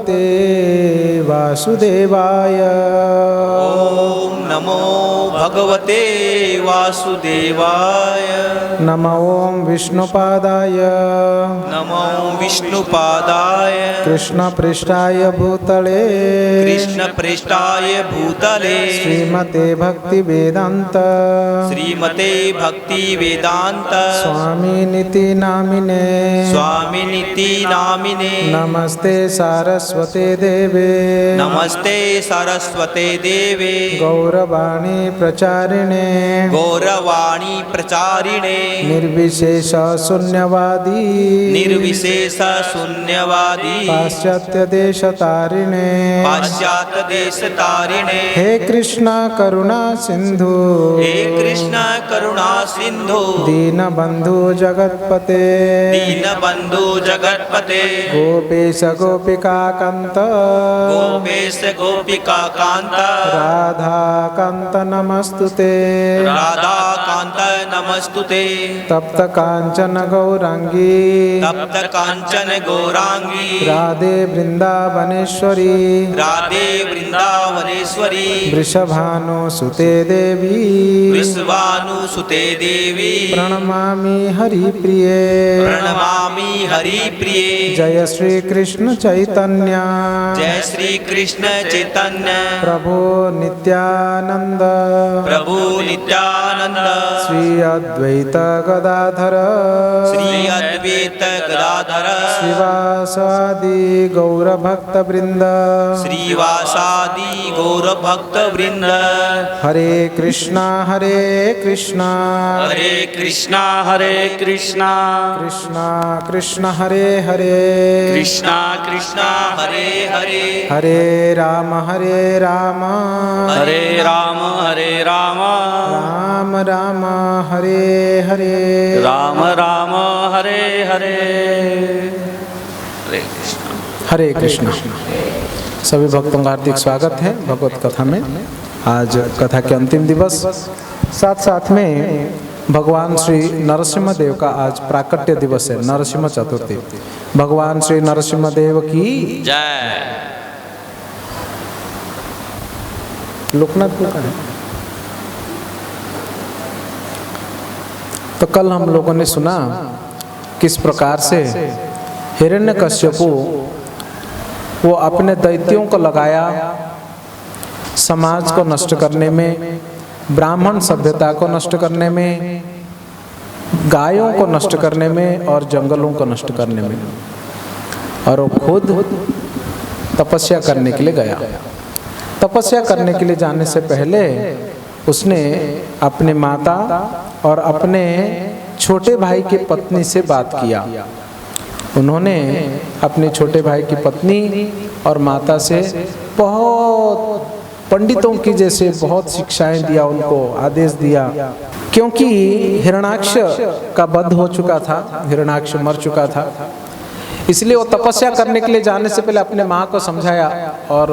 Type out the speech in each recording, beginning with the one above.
भगवते वासुदेवाय। ओम नमो भगवते वासुदेवाय। नमो ओं विष्णुपादाय। नमो विष्णुपादाय। कृष्णपृष्ठाय भूतले। कृष्णपृष्ठाय भूतले। श्रीमते भक्तिवेदान्त। श्रीमते भक्तिवेदान्त स्वामिनिति नामिने। स्वामिनिति नामिने। नमस्ते सारस्वते देवे। नमस्ते सरस्वते देवे। गौरवाणी प्रचारिणे। गौरवाणी प्रचारिणे। निर्विशेष शून्यवादी। निर्विशेष शून्यवादी। पाश्चात्य देश तारिणे। पाश्चात्य देश तारिणे। हे कृष्ण करुणा सिंधु। हे कृष्ण करुणा सिंधु। दीनबंधु जगत्पते। दीनबंधु जगत्पते। गोपेश गोपिका कांत। गोपेश गोपिका कांत। राधा कांत नमस्तुते। राधा कांत नमस्तुते। तप्त कांचन गौरांगी। तप्त कांचन गौरांगी। राधे वृंदावनेश्वरी। राधे वृंदावनेश्वरी। वृषभानुसुते देवी। विश्वानुसुते देवी। प्रणमामि हरिप्रिये। प्रणमामि हरिप्रिये। जय श्री कृष्ण चैतन्य। जय श्री कृष्ण चैतन्य। प्रभु नित्यानंद। प्रभु नित्यानंद। श्री अद्वैत गदाधर। श्री अद्वैत गदाधर। श्रीवासादि गौर भक्त वृंद। श्रीवासादि गौर भक्त वृंद। हरे कृष्णा हरे कृष्णा। हरे कृष्णा हरे कृष्णा। कृष्णा कृष्ण हरे हरे। कृष्णा कृष्णा हरे हरे। हरे राम हरे राम। हरे राम हरे राम। राम राम हरे हरे। राम राम हरे हरे। हरे कृष्ण। हरे कृष्ण। सभी भक्तों का हार्दिक स्वागत है भगवत कथा में। आज कथा के अंतिम दिवस, साथ साथ में भगवान श्री नरसिम्हा देव का आज प्राकट्य दिवस है, नरसिम्हा चतुर्थी। भगवान श्री नरसिम्हा देव की जय। लोकनाथ को है। तो कल हम लोगों ने सुना किस प्रकार से हिरण्यकश्यपु वो अपने दैत्यों को लगाया समाज को नष्ट करने में, ब्राह्मण सभ्यता को नष्ट करने में, गायों को नष्ट करने में और जंगलों को नष्ट करने में, और वो खुद तपस्या करने के लिए गया। तपस्या करने के लिए जाने से पहले उसने अपने माता और अपने छोटे भाई की पत्नी से बात किया। उन्होंने अपने छोटे भाई की पत्नी और माता से बहुत पंडितों की जैसे बहुत शिक्षाएं दिया, उनको आदेश दिया, क्योंकि हिरण्याक्ष का वध हो चुका था, हिरण्याक्ष मर चुका था। इसलिए वो तपस्या करने के लिए जाने से पहले अपने माँ को समझाया और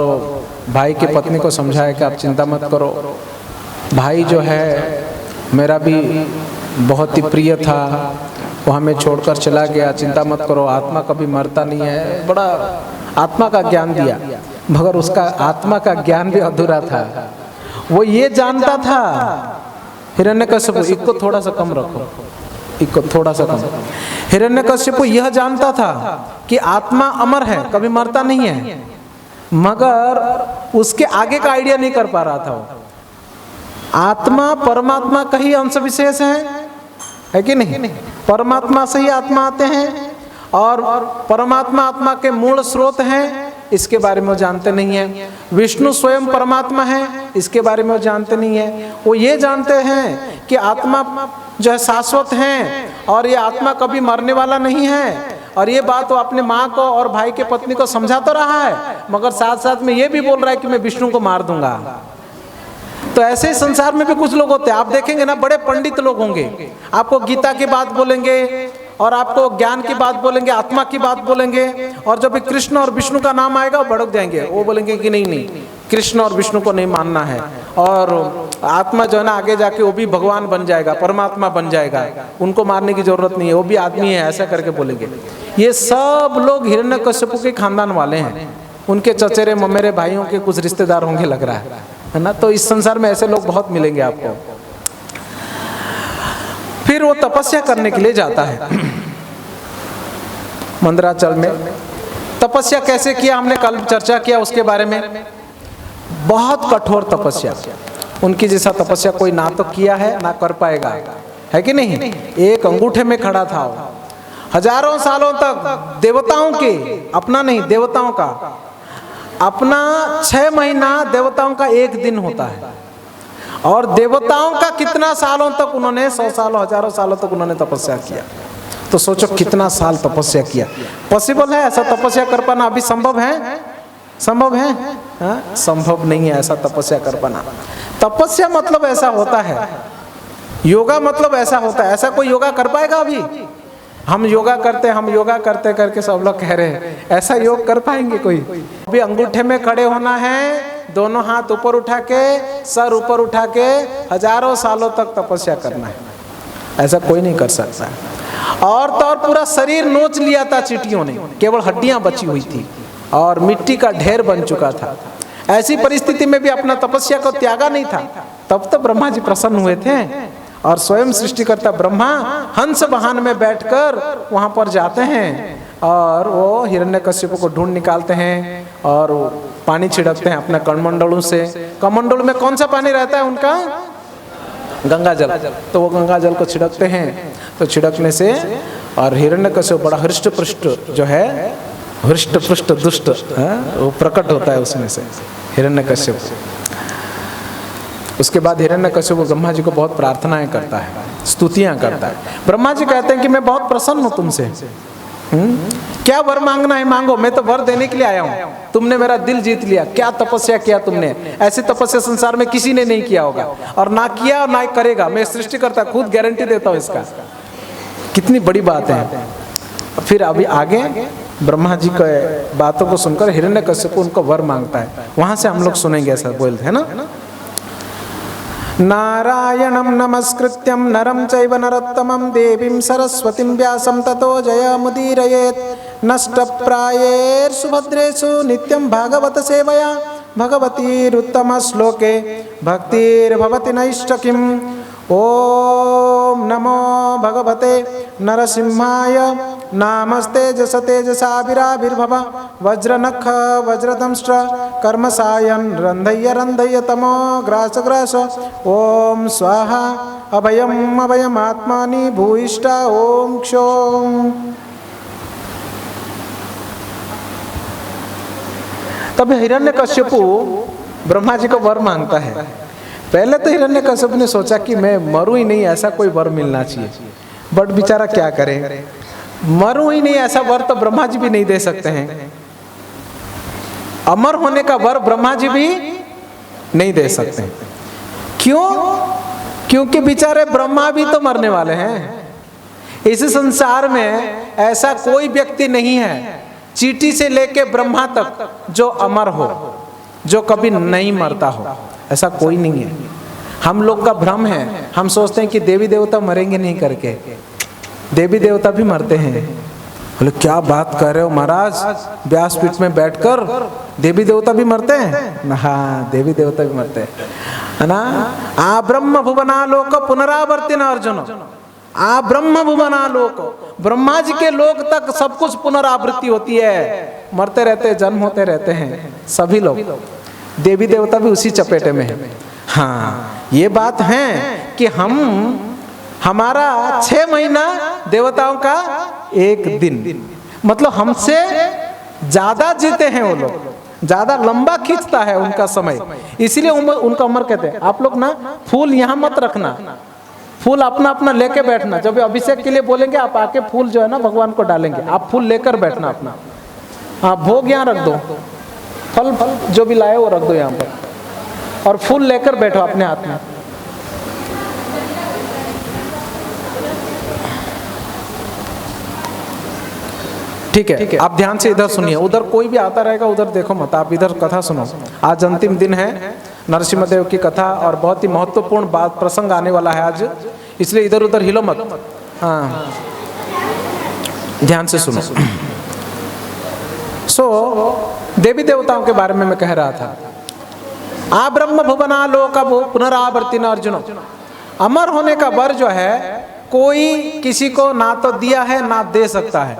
भाई की पत्नी को समझाया कि आप चिंता मत करो, भाई जो है मेरा भी बहुत ही प्रिय था, वो हमें छोड़कर चला गया, चिंता मत करो, आत्मा कभी मरता नहीं है। बड़ा आत्मा का ज्ञान दिया, मगर उसका आत्मा का ज्ञान भी अधूरा था। वो ये जानता था, हिरण्यकश्यप इसको थोड़ा सा कम रखो, इसको थोड़ा सा कम। हिरण्यकश्यप यह जानता था कि आत्मा अमर है, कभी मरता नहीं है, मगर उसके आगे का आइडिया नहीं कर पा रहा था। वो आत्मा परमात्मा का ही अंश विशेष है कि नहीं? परमात्मा से ही आत्मा आते हैं और परमात्मा आत्मा के मूल स्रोत हैं, इसके बारे में वो जानते नहीं हैं। विष्णु स्वयं परमात्मा है, इसके बारे में वो जानते नहीं है। वो ये जानते हैं कि आत्मा जो है शाश्वत है और ये आत्मा कभी मरने वाला नहीं है। और ये बात वो अपने माँ को और भाई के पत्नी को समझा तो रहा है, मगर साथ साथ में ये भी बोल रहा है कि मैं विष्णु को मार दूंगा। तो ऐसे ही संसार में भी कुछ लोग होते हैं, आप देखेंगे ना, बड़े पंडित लोग होंगे, आपको गीता की बात बोलेंगे और आपको ज्ञान की बात बोलेंगे, आत्मा की बात बोलेंगे, और जब भी कृष्ण और विष्णु का नाम आएगा वो भड़क जाएंगे। वो बोलेंगे कि नहीं नहीं, कृष्ण और विष्णु को नहीं मानना है, और आत्मा जो है ना आगे जाके वो भी भगवान बन जाएगा, परमात्मा बन जाएगा, उनको मारने की जरूरत नहीं है, वो भी आदमी है, ऐसा करके बोलेंगे। ये सब लोग हिरण्यकश्यप के खानदान वाले हैं। उनके चचेरे ममेरे भाइयों के कुछ रिश्तेदार होंगे लग रहा है ना। तो इस संसार में ऐसे लोग बहुत मिलेंगे आपको। फिर वो तपस्या करने के लिए जाता है मंदराचल में। तपस्या कैसे किया हमने कल चर्चा किया उसके बारे में। बहुत कठोर तपस्या, उनकी जैसा तपस्या कोई ना तो किया है ना कर पाएगा, है कि नहीं। एक अंगूठे में खड़ा था वो, हजारों सालों तक देवताओं के, अपना नहीं देवताओं का, अपना 6 महीना देवताओं का 1 दिन होता है। और देवताओं का कितना सालों तक उन्होंने, 100 सालों हजारों सालों तक उन्होंने तपस्या किया। तो सोचो कितना साल तपस्या किया। पॉसिबल है ऐसा तपस्या कर पाना? अभी संभव है? संभव है? हाँ? संभव नहीं है ऐसा तपस्या कर पाना। तपस्या मतलब ऐसा होता है, योगा मतलब ऐसा होता है। ऐसा कोई योगा कर पाएगा? अभी हम योगा करते करके सब लोग कह रहे हैं, ऐसा योग कर पाएंगे कोई? अभी अंगूठे में खड़े होना है, दोनों हाथ ऊपर उठा के, सर ऊपर उठा के हजारों सालों तक तपस्या करना है, ऐसा कोई नहीं कर सकता। और तो और पूरा शरीर नोच लिया था चींटियों ने, केवल हड्डियां बची हुई थी और मिट्टी का ढेर बन चुका था। ऐसी परिस्थिति में भी अपना तपस्या को त्यागा नहीं था। तब तो ब्रह्मा जी प्रसन्न हुए थे और स्वयं सृष्टिकर्ता ब्रह्मा हंस वाहन में बैठकर वहां पर जाते हैं और वो हिरण्यकश्यप को ढूंढ निकालते हैं और पानी छिड़कते हैं अपने कमंडलों से। कमंडल में कौन सा पानी रहता है उनका? गंगा जल। तो वो गंगा जल को छिड़कते हैं, तो छिड़कने से और हिरण्यकश्यप बड़ा हृष्ट पृष्ट जो है, हृष्ट पृष्ट दुष्ट वो प्रकट होता है उसमें से हिरण्यकश्यप। उसके बाद हिरण्यकश्यप ब्रह्मा जी को बहुत प्रार्थनाएं करता है, स्तुतियां करता है। ब्रह्मा जी कहते हैं कि मैं बहुत प्रसन्न हूं तुमसे, क्या वर मांगना है मांगो, मैं तो वर देने के लिए आया हूं। तुमने मेरा दिल जीत लिया। क्या तपस्या किया तुमने, ऐसी तपस्या संसार में किसी ने नहीं किया होगा और ना किया और ना करेगा। मैं सृष्टिकर्ता खुद गारंटी देता हूं इसका। कितनी बड़ी बात है। फिर अभी आगे ब्रह्मा जी के बातों को सुनकर हिरण्यकश्यप उनको वर मांगता है। वहां से हम लोग सुनेंगे, ऐसा बोलते हैं ना। नारायणं नमस्कृत्यं नरं चैव नरोत्तमं देवीं सरस्वतीं व्यासं ततो जयमुदीरयेत्। नष्टप्रायेषु भद्रेषु नित्यं भागवत सेवया भगवतीरुत्तमश्लोके भक्तिर्भवति नैष्ठकिम्। ओम नमो भगवते नरसिंहाय नामस्ते तेजसाविराविर्भव वज्रनख वज्रदंष्ट्र कर्मसायन रंधय रंधय तमो ग्रास ग्रास। ओम स्वाहा अभयम अभयमात्मानि भूयिष्ठा ओम क्षोम। तब हिरण्यकश्यपु ब्रह्मा जी को वर मांगता है। पहले तो हिरण्यकश्यप ने सोचा कि मैं मरूं ही नहीं, ऐसा कोई वर मिलना चाहिए। बट बेचारा क्या करे, मरूं ही नहीं ऐसा वर तो ब्रह्मा जी भी नहीं दे सकते हैं। अमर होने का वर ब्रह्मा जी भी नहीं दे सकते। क्यों? क्योंकि बेचारे ब्रह्मा भी तो मरने वाले हैं। इस संसार में ऐसा कोई व्यक्ति नहीं है, चींटी से लेके ब्रह्मा तक, जो अमर हो, जो कभी नहीं मरता हो, ऐसा कोई नहीं है। हम लोग का भ्रम है, हम सोचते हैं कि देवी देवता मरेंगे नहीं करके। देवी देवता भी मरते हैं। बोले क्या बात कर रहे हो महाराज, व्यासपीठ में बैठकर देवी देवता भी मरते हैं? हाँ, देवी देवता भी मरते हैं, है ना। आ ब्रह्म भुवना लोक पुनरावर्तिन अर्जुन, आ ब्रह्म भुवना लोक, ब्रह्मा जी के लोक तक सब कुछ पुनरावृत्ति होती है, मरते रहते, जन्म होते रहते हैं सभी लोग। देवी देवता भी उसी चपेटे में है। हाँ, ये बात है कि हमारा 6 महीना देवताओं का 1 दिन, मतलब हमसे ज्यादा जीते हैं वो लोग, ज्यादा लंबा खींचता है उनका समय, इसीलिए उनका उम्र कहते हैं। आप लोग ना फूल यहाँ मत रखना, फूल अपना अपना लेके बैठना। जब अभिषेक के लिए बोलेंगे आप आके फूल जो है ना भगवान को डालेंगे, आप फूल लेकर बैठना अपना। हाँ, भोग यहाँ रख दो, फल जो भी लाए वो रख दो यहाँ पर, और फूल लेकर बैठो अपने हाथ में। ठीक है, आप ध्यान से इधर सुनिए, उधर कोई भी आता रहेगा उधर देखो मत, आप इधर कथा सुनो। आज अंतिम दिन है नरसिंहदेव की कथा और बहुत ही महत्वपूर्ण बात प्रसंग आने वाला है आज, इसलिए इधर उधर हिलो मत। हाँ, ध्यान से सुनो। देवी देवताओं के बारे में मैं कह रहा था। आ ब्रह्म भुवना लोक पुनरावर्तिन अर्जुन, अमर होने का वर जो है कोई किसी को ना तो दिया है ना दे सकता है।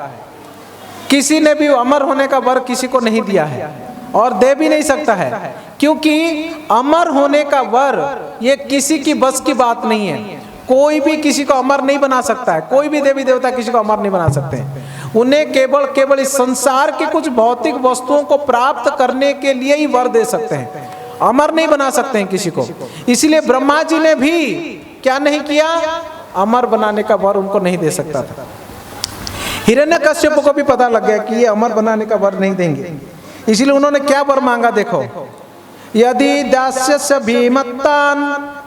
किसी ने भी अमर होने का वर किसी को नहीं दिया है और दे भी नहीं सकता है, क्योंकि अमर होने का वर ये किसी की बस की बात नहीं है। कोई भी किसी को अमर नहीं बना सकता है, कोई भी देवी देवता किसी को अमर नहीं बना सकते हैं। उन्हें केवल इस संसार की कुछ भौतिक वस्तुओं को प्राप्त करने के लिए ही वर दे सकते हैं, अमर नहीं बना सकते हैं किसी को। इसलिए ब्रह्मा जी ने भी क्या नहीं किया, अमर बनाने का वर उनको नहीं दे सकता था। हिरण्यकश्यप को भी पता लग गया कि ये अमर बनाने का वर नहीं देंगे, इसलिए उन्होंने क्या वर मांगा देखो, यदि दास्यस्य भीमत्तान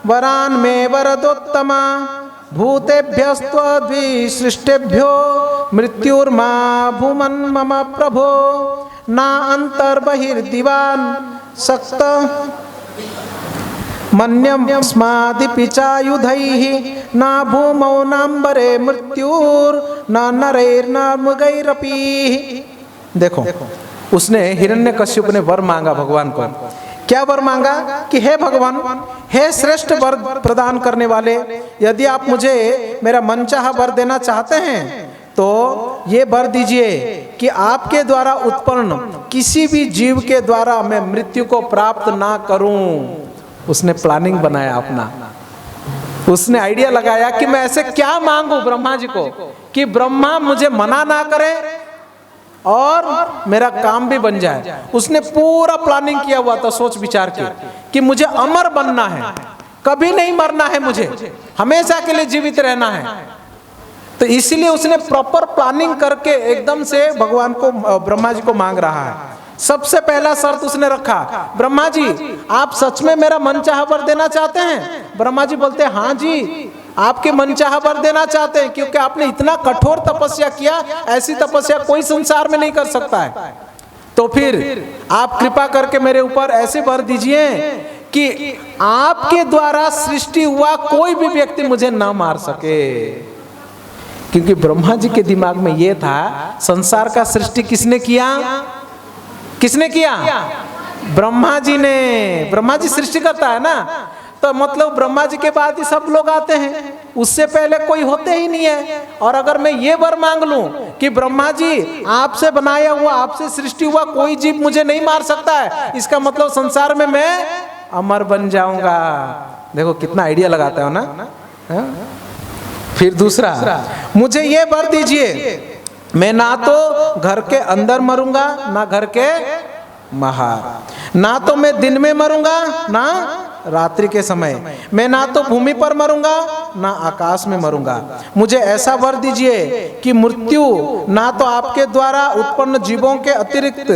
वरान में वरदोत्तमा भूतेभ्यस्त्वद्विसृष्टेभ्यो मृत्युर्मा भूमन् मम प्रभो ना अंतर्बहिर्दिवान सक्त मन्यम स्मादिपि चायुधैः न भूमौ नाम्बरे मृत्युर न नरैर्न मृगैरपि। देखो उसने हिरण्यकश्यप ने वर मांगा भगवान को। क्या वर मांगा कि हे भगवान, हे श्रेष्ठ वर प्रदान करने वाले, यदि आप मुझे मेरा मनचाहा वर देना चाहते हैं तो ये वर दीजिए कि आपके द्वारा उत्पन्न किसी भी जीव के द्वारा मैं मृत्यु को प्राप्त ना करूं। उसने प्लानिंग बनाया अपना, उसने आइडिया लगाया कि मैं ऐसे क्या मांगू ब्रह्मा जी को कि ब्रह्मा मुझे मना ना करे और मेरा काम भी बन जाए। उसने पूरा प्लानिंग किया हुआ था, सोच विचार के कि मुझे अमर बनना है, कभी नहीं मरना है, मुझे हमेशा के लिए जीवित रहना है। तो इसलिए उसने प्रॉपर प्लानिंग करके एकदम से भगवान को, ब्रह्मा जी को मांग रहा है। सबसे पहला शर्त उसने रखा, ब्रह्मा जी आप सच में मेरा मनचाहा वर देना चाहते हैं? ब्रह्मा जी बोलते हैं हाँ जी, आपके मनचाहा वर देना चाहते हैं, क्योंकि आपने इतना कठोर तपस्या किया, ऐसी तपस्या कोई संसार में नहीं कर सकता है। तो फिर आप कृपा करके मेरे ऊपर ऐसे वर दीजिए कि आपके द्वारा सृष्टि हुआ कोई भी व्यक्ति मुझे ना मार सके। क्योंकि ब्रह्मा जी के दिमाग में यह था, संसार का सृष्टि किसने किया? किसने किया? ब्रह्मा जी ने। ब्रह्मा जी सृष्टि करता है ना, तो मतलब ब्रह्मा जी के बाद ही सब लोग आते हैं, उससे पहले कोई होते ही नहीं है। और अगर मैं ये वर मांग लूं कि ब्रह्मा जी आपसे बनाया हुआ, आपसे सृष्टि हुआ कोई जीव मुझे नहीं मार सकता है, इसका मतलब संसार में मैं अमर बन जाऊंगा। देखो कितना आइडिया लगाता है ना। फिर दूसरा, मुझे ये वर दीजिए मैं ना तो घर के अंदर मरूंगा ना घर के बाहर, ना तो मैं दिन में मरूंगा ना रात्रि के समय, मैं ना तो भूमि पर मरूंगा ना आकाश में मरूंगा। मुझे ऐसा वर दीजिए कि मृत्यु ना तो आपके द्वारा उत्पन्न जीवों के अतिरिक्त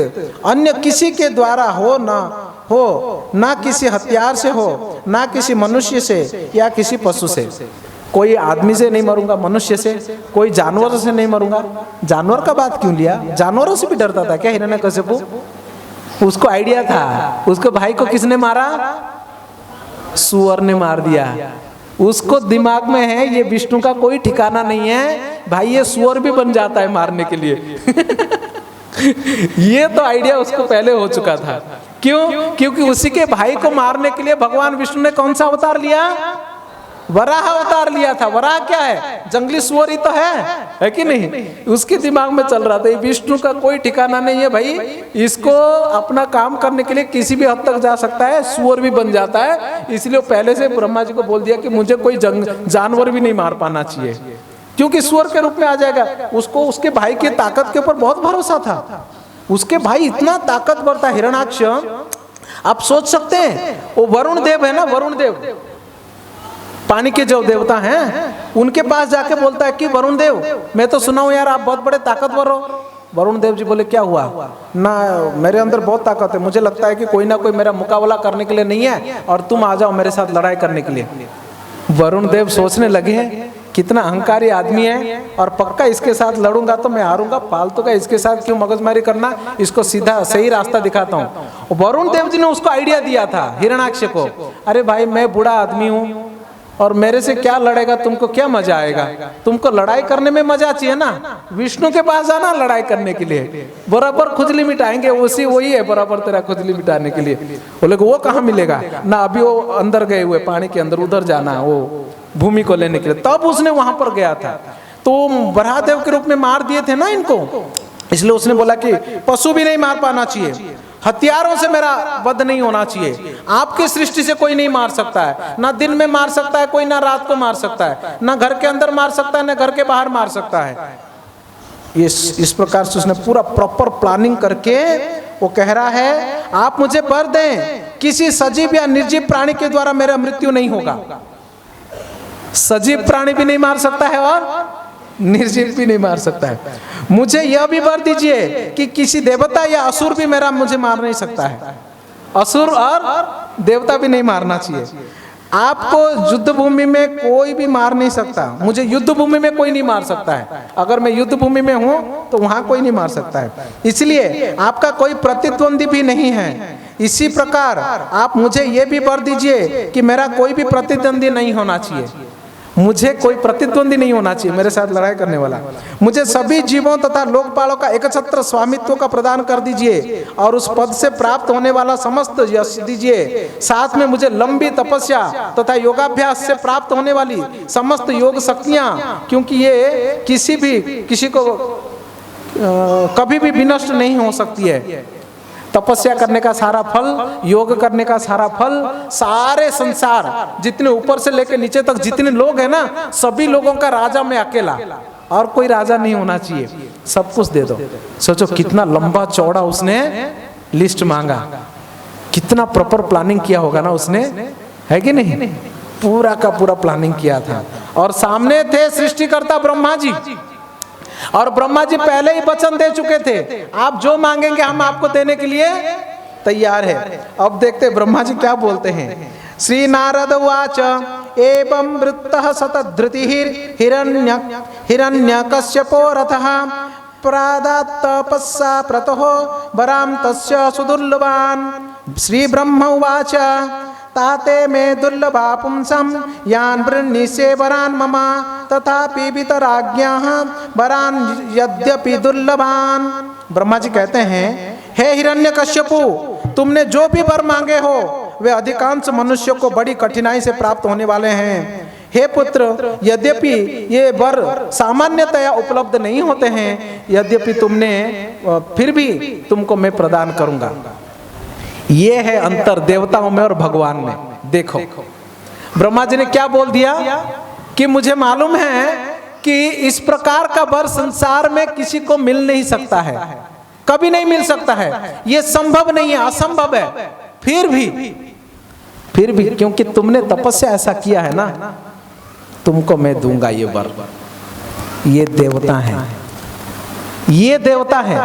अन्य किसी के द्वारा हो ना किसी हथियार से हो, ना किसी मनुष्य से या किसी पशु से। कोई आदमी से नहीं मरूंगा, मनुष्य से, कोई जानवर से नहीं मरूंगा। जानवर का बात क्यों लिया? जानवरों से भी डरता था क्या हिरण्यकश्यप? उसको आइडिया था, उसके भाई को किसने मारा? सुअर ने मार दिया। उसको दिमाग में है ये विष्णु का कोई ठिकाना नहीं है, भाई ये सुअर भी बन जाता है मारने के लिए। ये तो आइडिया उसको पहले हो चुका था। क्यों? क्योंकि उसी के भाई को मारने के लिए भगवान विष्णु ने कौन सा अवतार लिया? वराह अवतार लिया था। वराह क्या है? जंगली सुअर ही तो है कि नहीं? उसके दिमाग में चल रहा था विष्णु का कोई ठिकाना नहीं है भाई, इसको अपना काम करने के लिए किसी भी हद तक जा सकता है, सुअर भी बन जाता है। इसलिए पहले से ब्रह्मा जी को बोल दिया कि मुझे कोई जानवर भी नहीं मार पाना चाहिए, क्योंकि सुअर के रूप में आ जाएगा। उसको उसके भाई की ताकत के ऊपर बहुत भरोसा था। उसके भाई इतना ताकतवर था हिरण्याक्ष, आप सोच सकते हैं। वो वरुण देव है ना, वरुण देव पानी के जो देवता हैं, उनके पास जाके बोलता है कि वरुण देव मैं तो सुना हूं यार आप बहुत बड़े ताकतवर हो। वरुण देव जी बोले क्या हुआ? ना मेरे अंदर बहुत ताकत है, मुझे लगता है कि कोई ना कोई मेरा मुकाबला करने के लिए नहीं है और तुम आ जाओ मेरे साथ लड़ाई करने के लिए। वरुण देव सोचने लगे कितना अहंकारी आदमी है और पक्का इसके साथ लड़ूंगा तो मैं हारूंगा, फालतू का इसके साथ क्यों मगजमारी करना, इसको सीधा सही रास्ता दिखाता हूँ। वरुण देव जी ने उसको आइडिया दिया था हिरण्याक्ष को, अरे भाई मैं बूढ़ा आदमी हूँ, और मेरे से क्या लड़ेगा, तुमको क्या मजा आएगा? तुमको लड़ाई करने में मजा चाहिए ना, विष्णु के पास जाना लड़ाई करने के लिए, बराबर खुजली मिटाएंगे, वही है बराबर तेरा खुजली मिटाने के लिए। बोले वो कहाँ मिलेगा ना, अभी वो अंदर गए हुए पानी के अंदर, उधर जाना वो भूमि को लेने के लिए, तब उसने वहां पर गया था। तो बराहदेव के रूप में मार दिए थे ना इनको, इसलिए उसने बोला कि पशु भी नहीं मार पाना चाहिए, हथियारों से मेरा वध नहीं होना चाहिए। आपकी सृष्टि से कोई नहीं मार सकता है, ना दिन में मार सकता है कोई, ना रात को मार सकता है, ना घर के अंदर मार सकता है, ना घर के बाहर मार सकता है। इस प्रकार से उसने पूरा प्रॉपर प्लानिंग करके वो कह रहा है आप मुझे वर दें, किसी सजीव या निर्जीव प्राणी के द्वारा मेरा मृत्यु नहीं होगा। सजीव प्राणी भी नहीं मार सकता है और निर्जीव भी नहीं मार सकता है। मुझे यह भी वर दीजिए कि किसी देवता या असुर भी मुझे मार नहीं सकता है। असुर और देवता भी नहीं मारना चाहिए। आपको युद्ध भूमि में कोई भी मार नहीं सकता, मुझे युद्ध भूमि में कोई नहीं मार सकता है। अगर मैं युद्ध भूमि में हूं तो वहां कोई नहीं मार सकता है, इसलिए आपका कोई प्रतिद्वंदी भी नहीं है। इसी प्रकार आप मुझे ये भी वर दीजिए कि मेरा कोई भी प्रतिद्वंदी नहीं होना चाहिए, मुझे कोई प्रतिद्वंदी नहीं होना चाहिए मेरे साथ लड़ाई करने वाला। मुझे सभी जीवों तथा लोकपालों का एकछत्र स्वामित्व का प्रदान कर दीजिए और उस पद से प्राप्त होने वाला समस्त यश दीजिए। साथ में मुझे लंबी तपस्या तथा योगाभ्यास से प्राप्त होने वाली समस्त योग शक्तियां, क्योंकि ये किसी को कभी भी विनष्ट नहीं हो सकती है। तपस्या करने का सारा फल, योग करने का सारा फल, सारे संसार जितने ऊपर से लेकर नीचे तक जितने लोग हैं ना, सभी लोगों का राजा मैं अकेला, और कोई राजा नहीं होना चाहिए, सब कुछ दे दो। सोचो कितना लंबा चौड़ा उसने लिस्ट मांगा, कितना प्रॉपर प्लानिंग किया होगा ना उसने, है कि नहीं? पूरा का पूरा प्लानिंग किया था। और सामने थे सृष्टिकर्ता ब्रह्मा जी, और ब्रह्मा जी पहले ही वचन दे चुके थे, आप जो मांगेंगे हम आपको देने के लिए तैयार है। अब देखते ब्रह्मा जी क्या बोलते हैं। श्री नारद उवाच एवं वृत्तः शतधृतिः हिरण्यकश्यपो रथः प्रादात् तपस्सा प्रतः वरां तस्य सुदुर्लभान्। श्री ब्रह्म उवाच ताते मे दुर्लभा पुंसं यान् वृण्णीष्ये वरान् मम तथापि वितराज्ञाः वरान् यद्यपि दुर्लभान्। ब्रह्मा जी कहते हैं हे हिरण्यकश्यपु, तुमने जो भी वर मांगे हो वे अधिकांश मनुष्यों को बड़ी कठिनाई से प्राप्त होने वाले हैं। हे पुत्र, यद्यपि ये वर सामान्यतया उपलब्ध नहीं होते हैं, यद्यपि तुमने फिर भी तुमको मैं प्रदान करूंगा। ये है अंतर देवताओं में और भगवान में। देखो ब्रह्मा जी ने क्या बोल दिया कि मुझे मालूम है कि इस प्रकार का वर संसार में किसी को मिल नहीं सकता है, कभी नहीं मिल सकता है, ये संभव नहीं है, असंभव है। फिर भी क्योंकि तुमने तपस्या ऐसा किया है ना, तुमको मैं दूंगा ये वर। ये देवता है, ये देवता है।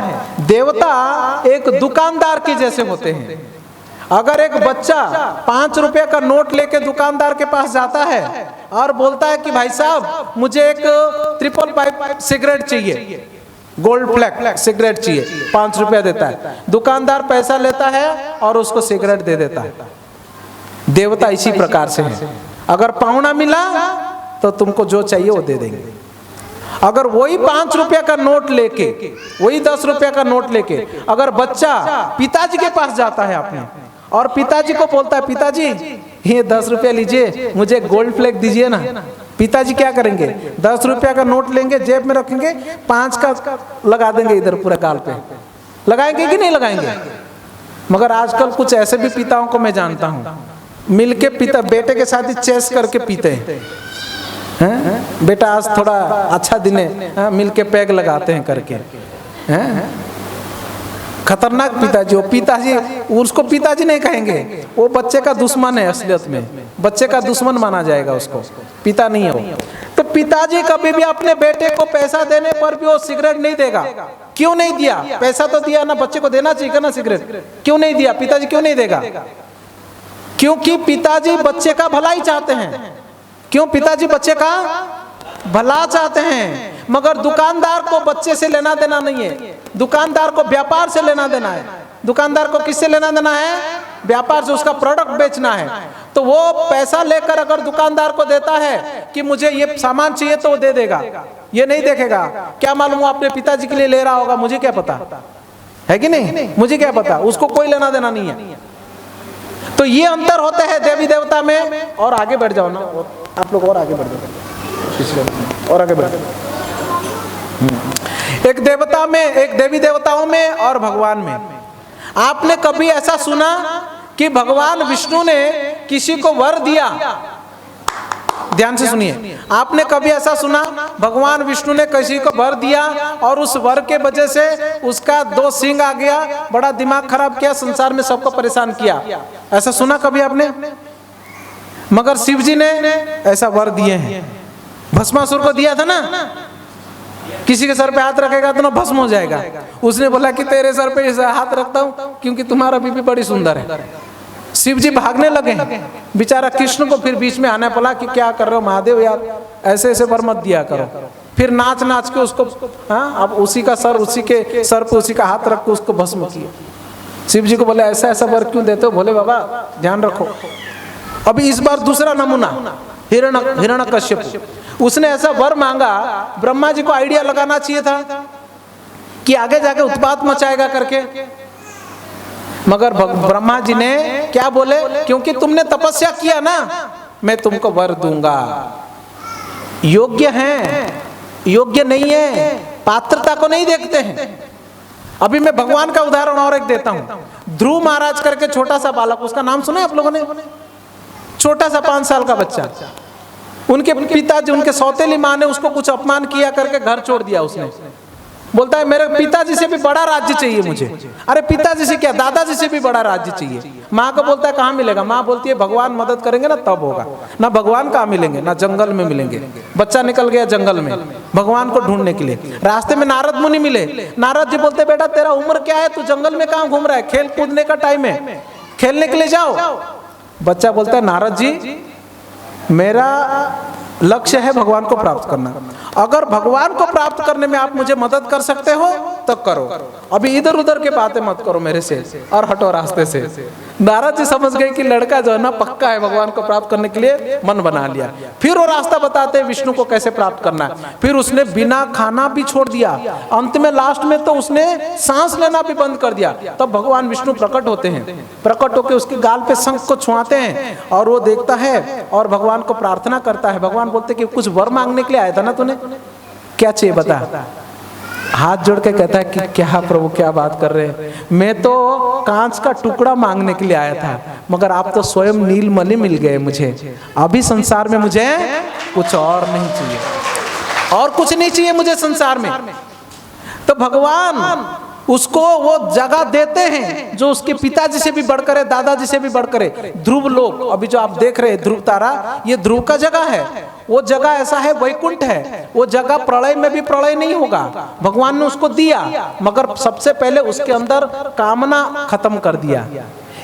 देवता एक दुकानदार के जैसे होते हैं। अगर एक बच्चा 5 रुपए का नोट लेके दुकानदार के पास जाता है और बोलता है कि भाई साहब मुझे एक 355 सिगरेट चाहिए, गोल्ड फ्लैग सिगरेट चाहिए, 5 रुपया देता है, दुकानदार पैसा लेता है और उसको सिगरेट दे देता है। देवता इसी प्रकार से है। अगर पावना मिला तो तुमको जो चाहिए वो दे देंगे। अगर वही 5 रुपया का नोट लेके, वही 10 रुपया का नोट लेके अगर बच्चा पिताजी के पास जाता है अपने और पिताजी को बोलता है पिताजी ये 10 रुपया लीजिए, मुझे गोल्ड फ्लैग दीजिए ना, पिताजी क्या करेंगे? 10 रुपया का नोट लेंगे, जेब में रखेंगे, 5 का लगा देंगे इधर पूरे गाल पे। लगाएंगे कि नहीं लगाएंगे? मगर आजकल कुछ ऐसे भी पिताओं को मैं जानता हूँ, मिलके पिता बेटे के साथ ही चेस करके पीते हैं। बेटा आज थोड़ा अच्छा दिन है, मिलके पैग लगाते हैं करके। खतरनाक पिताजी। वो पिताजी, उसको पिताजी नहीं कहेंगे, वो बच्चे का दुश्मन है। असलियत में बच्चे का दुश्मन माना जाएगा उसको, पिता नहीं है वो। तो पिताजी कभी भी अपने बेटे को पैसा देने पर भी वो सिगरेट नहीं देगा। क्यों नहीं दिया? पैसा तो दिया ना, बच्चे को देना चाहिए ना सिगरेट, क्यों नहीं दिया? पिताजी क्यों नहीं देगा? क्योंकि पिताजी बच्चे का भला ही चाहते हैं। क्यों? पिताजी बच्चे का भला चाहते हैं। मगर दुकानदार को बच्चे से लेना देना नहीं है, दुकानदार को व्यापार से लेना देना है। दुकानदार को किससे लेना देना है? व्यापार से, उसका प्रोडक्ट बेचना है। तो वो पैसा लेकर अगर दुकानदार को देता है कि मुझे ये सामान चाहिए तो वो दे देगा, ये नहीं देखेगा क्या मालूम वो अपने पिताजी के लिए ले रहा होगा, मुझे क्या पता है कि नहीं, मुझे क्या पता, उसको कोई लेना देना नहीं है। तो ये अंतर होता है देवी देवता में। और आगे बढ़ जाओ ना, आप लोग और आगे बढ़ जाओ, और आगे बढ़ जाओ। एक देवता में, एक देवी देवताओं में और भगवान में। आपने कभी ऐसा सुना कि भगवान विष्णु ने किसी को वर दिया? ध्यान से सुनिए, आपने कभी ऐसा सुना भगवान विष्णु ने किसी को वर दिया और उस वर के वजह से उसका 2 सींग आ गया, बड़ा दिमाग खराब किया, संसार में सबको परेशान किया? ऐसा सुना कभी आपने? मगर शिव जी ने ऐसा वर दिए हैं। भस्मासुर को दिया था ना, किसी के सर पे हाथ रखेगा तो ना भस्म हो जाएगा। उसने बोला कि तेरे सर पे हाथ रखता हूं क्योंकि तुम्हारा बीबी बड़ी सुंदर है। शिव जी भागने लगे, बेचारा कृष्ण को फिर बीच में आना पड़ा कि क्या कर रहे हो महादेव यार, ऐसे ऐसे वर मत दिया करो। फिर नाच नाच के उसको, हाँ, अब उसी का सर, उसी के सर पे उसी का हाथ रख के उसको भस्म किया। शिव जी को बोले ऐसा ऐसा वर क्यों देते हो? बोले बाबा ध्यान रखो। अभी इस बार दूसरा नमूना, हिरण्यकश्यप, उसने ऐसा वर मांगा, ब्रह्मा जी को आइडिया लगाना चाहिए था कि आगे जाके उत्पात मचाएगा करके, मगर ब्रह्मा जी ने क्या बोले, क्योंकि तुमने तपस्या किया ना, मैं तुमको वर दूंगा। योग्य हैं, योग्य नहीं है, पात्रता को नहीं देखते हैं। अभी मैं भगवान का उदाहरण और एक देता हूं। ध्रुव महाराज करके छोटा सा बालक, उसका नाम सुना है आप लोगों ने? छोटा सा 5 साल का बच्चा, उनके पिताजी, उनके सौतेली माँ ने उसको कुछ अपमान किया करके घर छोड़ दिया। उसने बोलता है मेरे पिताजी से भी बड़ा राज्य चाहिए मुझे। अरे पिताजी से क्या, दादाजी से भी बड़ा राज्य चाहिए। माँ को बोलता है कहाँ मिलेगा? माँ बोलती है भगवान मदद करेंगे ना तब होगा। ना भगवान कहाँ मिलेंगे, ना जंगल में मिलेंगे। बच्चा निकल गया जंगल में भगवान को ढूंढने के लिए, रास्ते में नारद मुनि मिले। नारद जी बोलते बेटा तेरा उम्र क्या है, तू जंगल में कहाँ घूम रहा है, खेल कूदने का टाइम है, खेलने के लिए जाओ। बच्चा बोलता है नारद जी मेरा लक्ष्य है भगवान को प्राप्त करना, अगर भगवान को प्राप्त करने में आप मुझे मदद कर सकते हो तो करो, अभी इधर उधर के बातें मत करो मेरे से और हटो रास्ते से। नारद जी समझ गए कि लड़का जो है ना पक्का है, भगवान को प्राप्त करने के लिए मन बना लिया। फिर वो रास्ता बताते हैं विष्णु को कैसे प्राप्त करना है। फिर उसने बिना खाना भी छोड़ दिया, अंत में लास्ट में तो उसने सांस लेना भी बंद कर दिया। तब भगवान विष्णु प्रकट होते हैं, प्रकट होकर उसके गाल पे शंख को छुआते हैं और वो देखता है और भगवान को प्रार्थना करता है। भगवान बोलते कि कुछ वर मांगने के लिए आया था ना तूने, क्या चाहिए बता? हाथ जोड़ के कहता है कि क्या प्रभु क्या बात कर रहे हैं, मैं तो कांच का टुकड़ा मांगने के लिए आया था, मगर आप तो स्वयं नीलमणि मिल गए मुझे। अभी संसार में मुझे कुछ और नहीं चाहिए, और कुछ नहीं चाहिए मुझे संसार में। तो भगवान उसको वो जगह देते हैं जो उसके पिताजी से भी बढ़कर है, दादाजी से भी बढ़कर है। ध्रुव लोक, अभी जो आप देख रहे हैं ध्रुव तारा, ये ध्रुव का जगह है। वो जगह ऐसा है, वैकुंठ है। वो जगह प्रलय में भी प्रलय नहीं होगा, भगवान ने उसको दिया, मगर सबसे पहले उसके अंदर कामना खत्म कर दिया।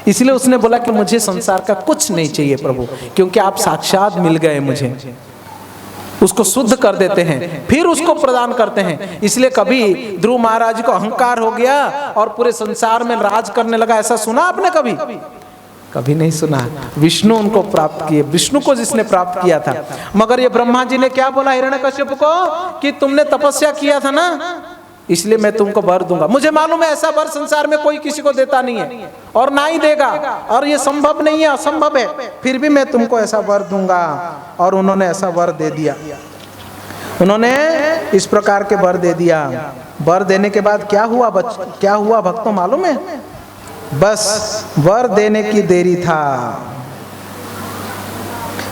इसलिए उसने बोला कि मुझे संसार का कुछ नहीं चाहिए प्रभु, क्योंकि आप साक्षात मिल गए मुझे। उसको शुद्ध कर देते हैं, फिर उसको प्रदान करते हैं। इसलिए कभी ध्रुव महाराज को अहंकार हो गया और पूरे संसार में राज करने लगा, ऐसा सुना आपने कभी? कभी नहीं सुना। विष्णु उनको प्राप्त किए, विष्णु को जिसने प्राप्त किया था। मगर ये ब्रह्मा जी ने क्या बोला हिरण्यकश्यप को कि तुमने तपस्या किया था ना, इसलिए मैं तुमको वर दूंगा। मुझे मालूम है ऐसा वर संसार में कोई किसी को देता नहीं है और ना ही देगा, और ये संभव नहीं है, असंभव है, फिर भी मैं तुमको ऐसा वर दूंगा। और उन्होंने ऐसा वर दे दिया, उन्होंने इस प्रकार के वर दे दिया। वर देने के बाद क्या हुआ क्या हुआ भक्तों मालूम है? बस वर देने की देरी था,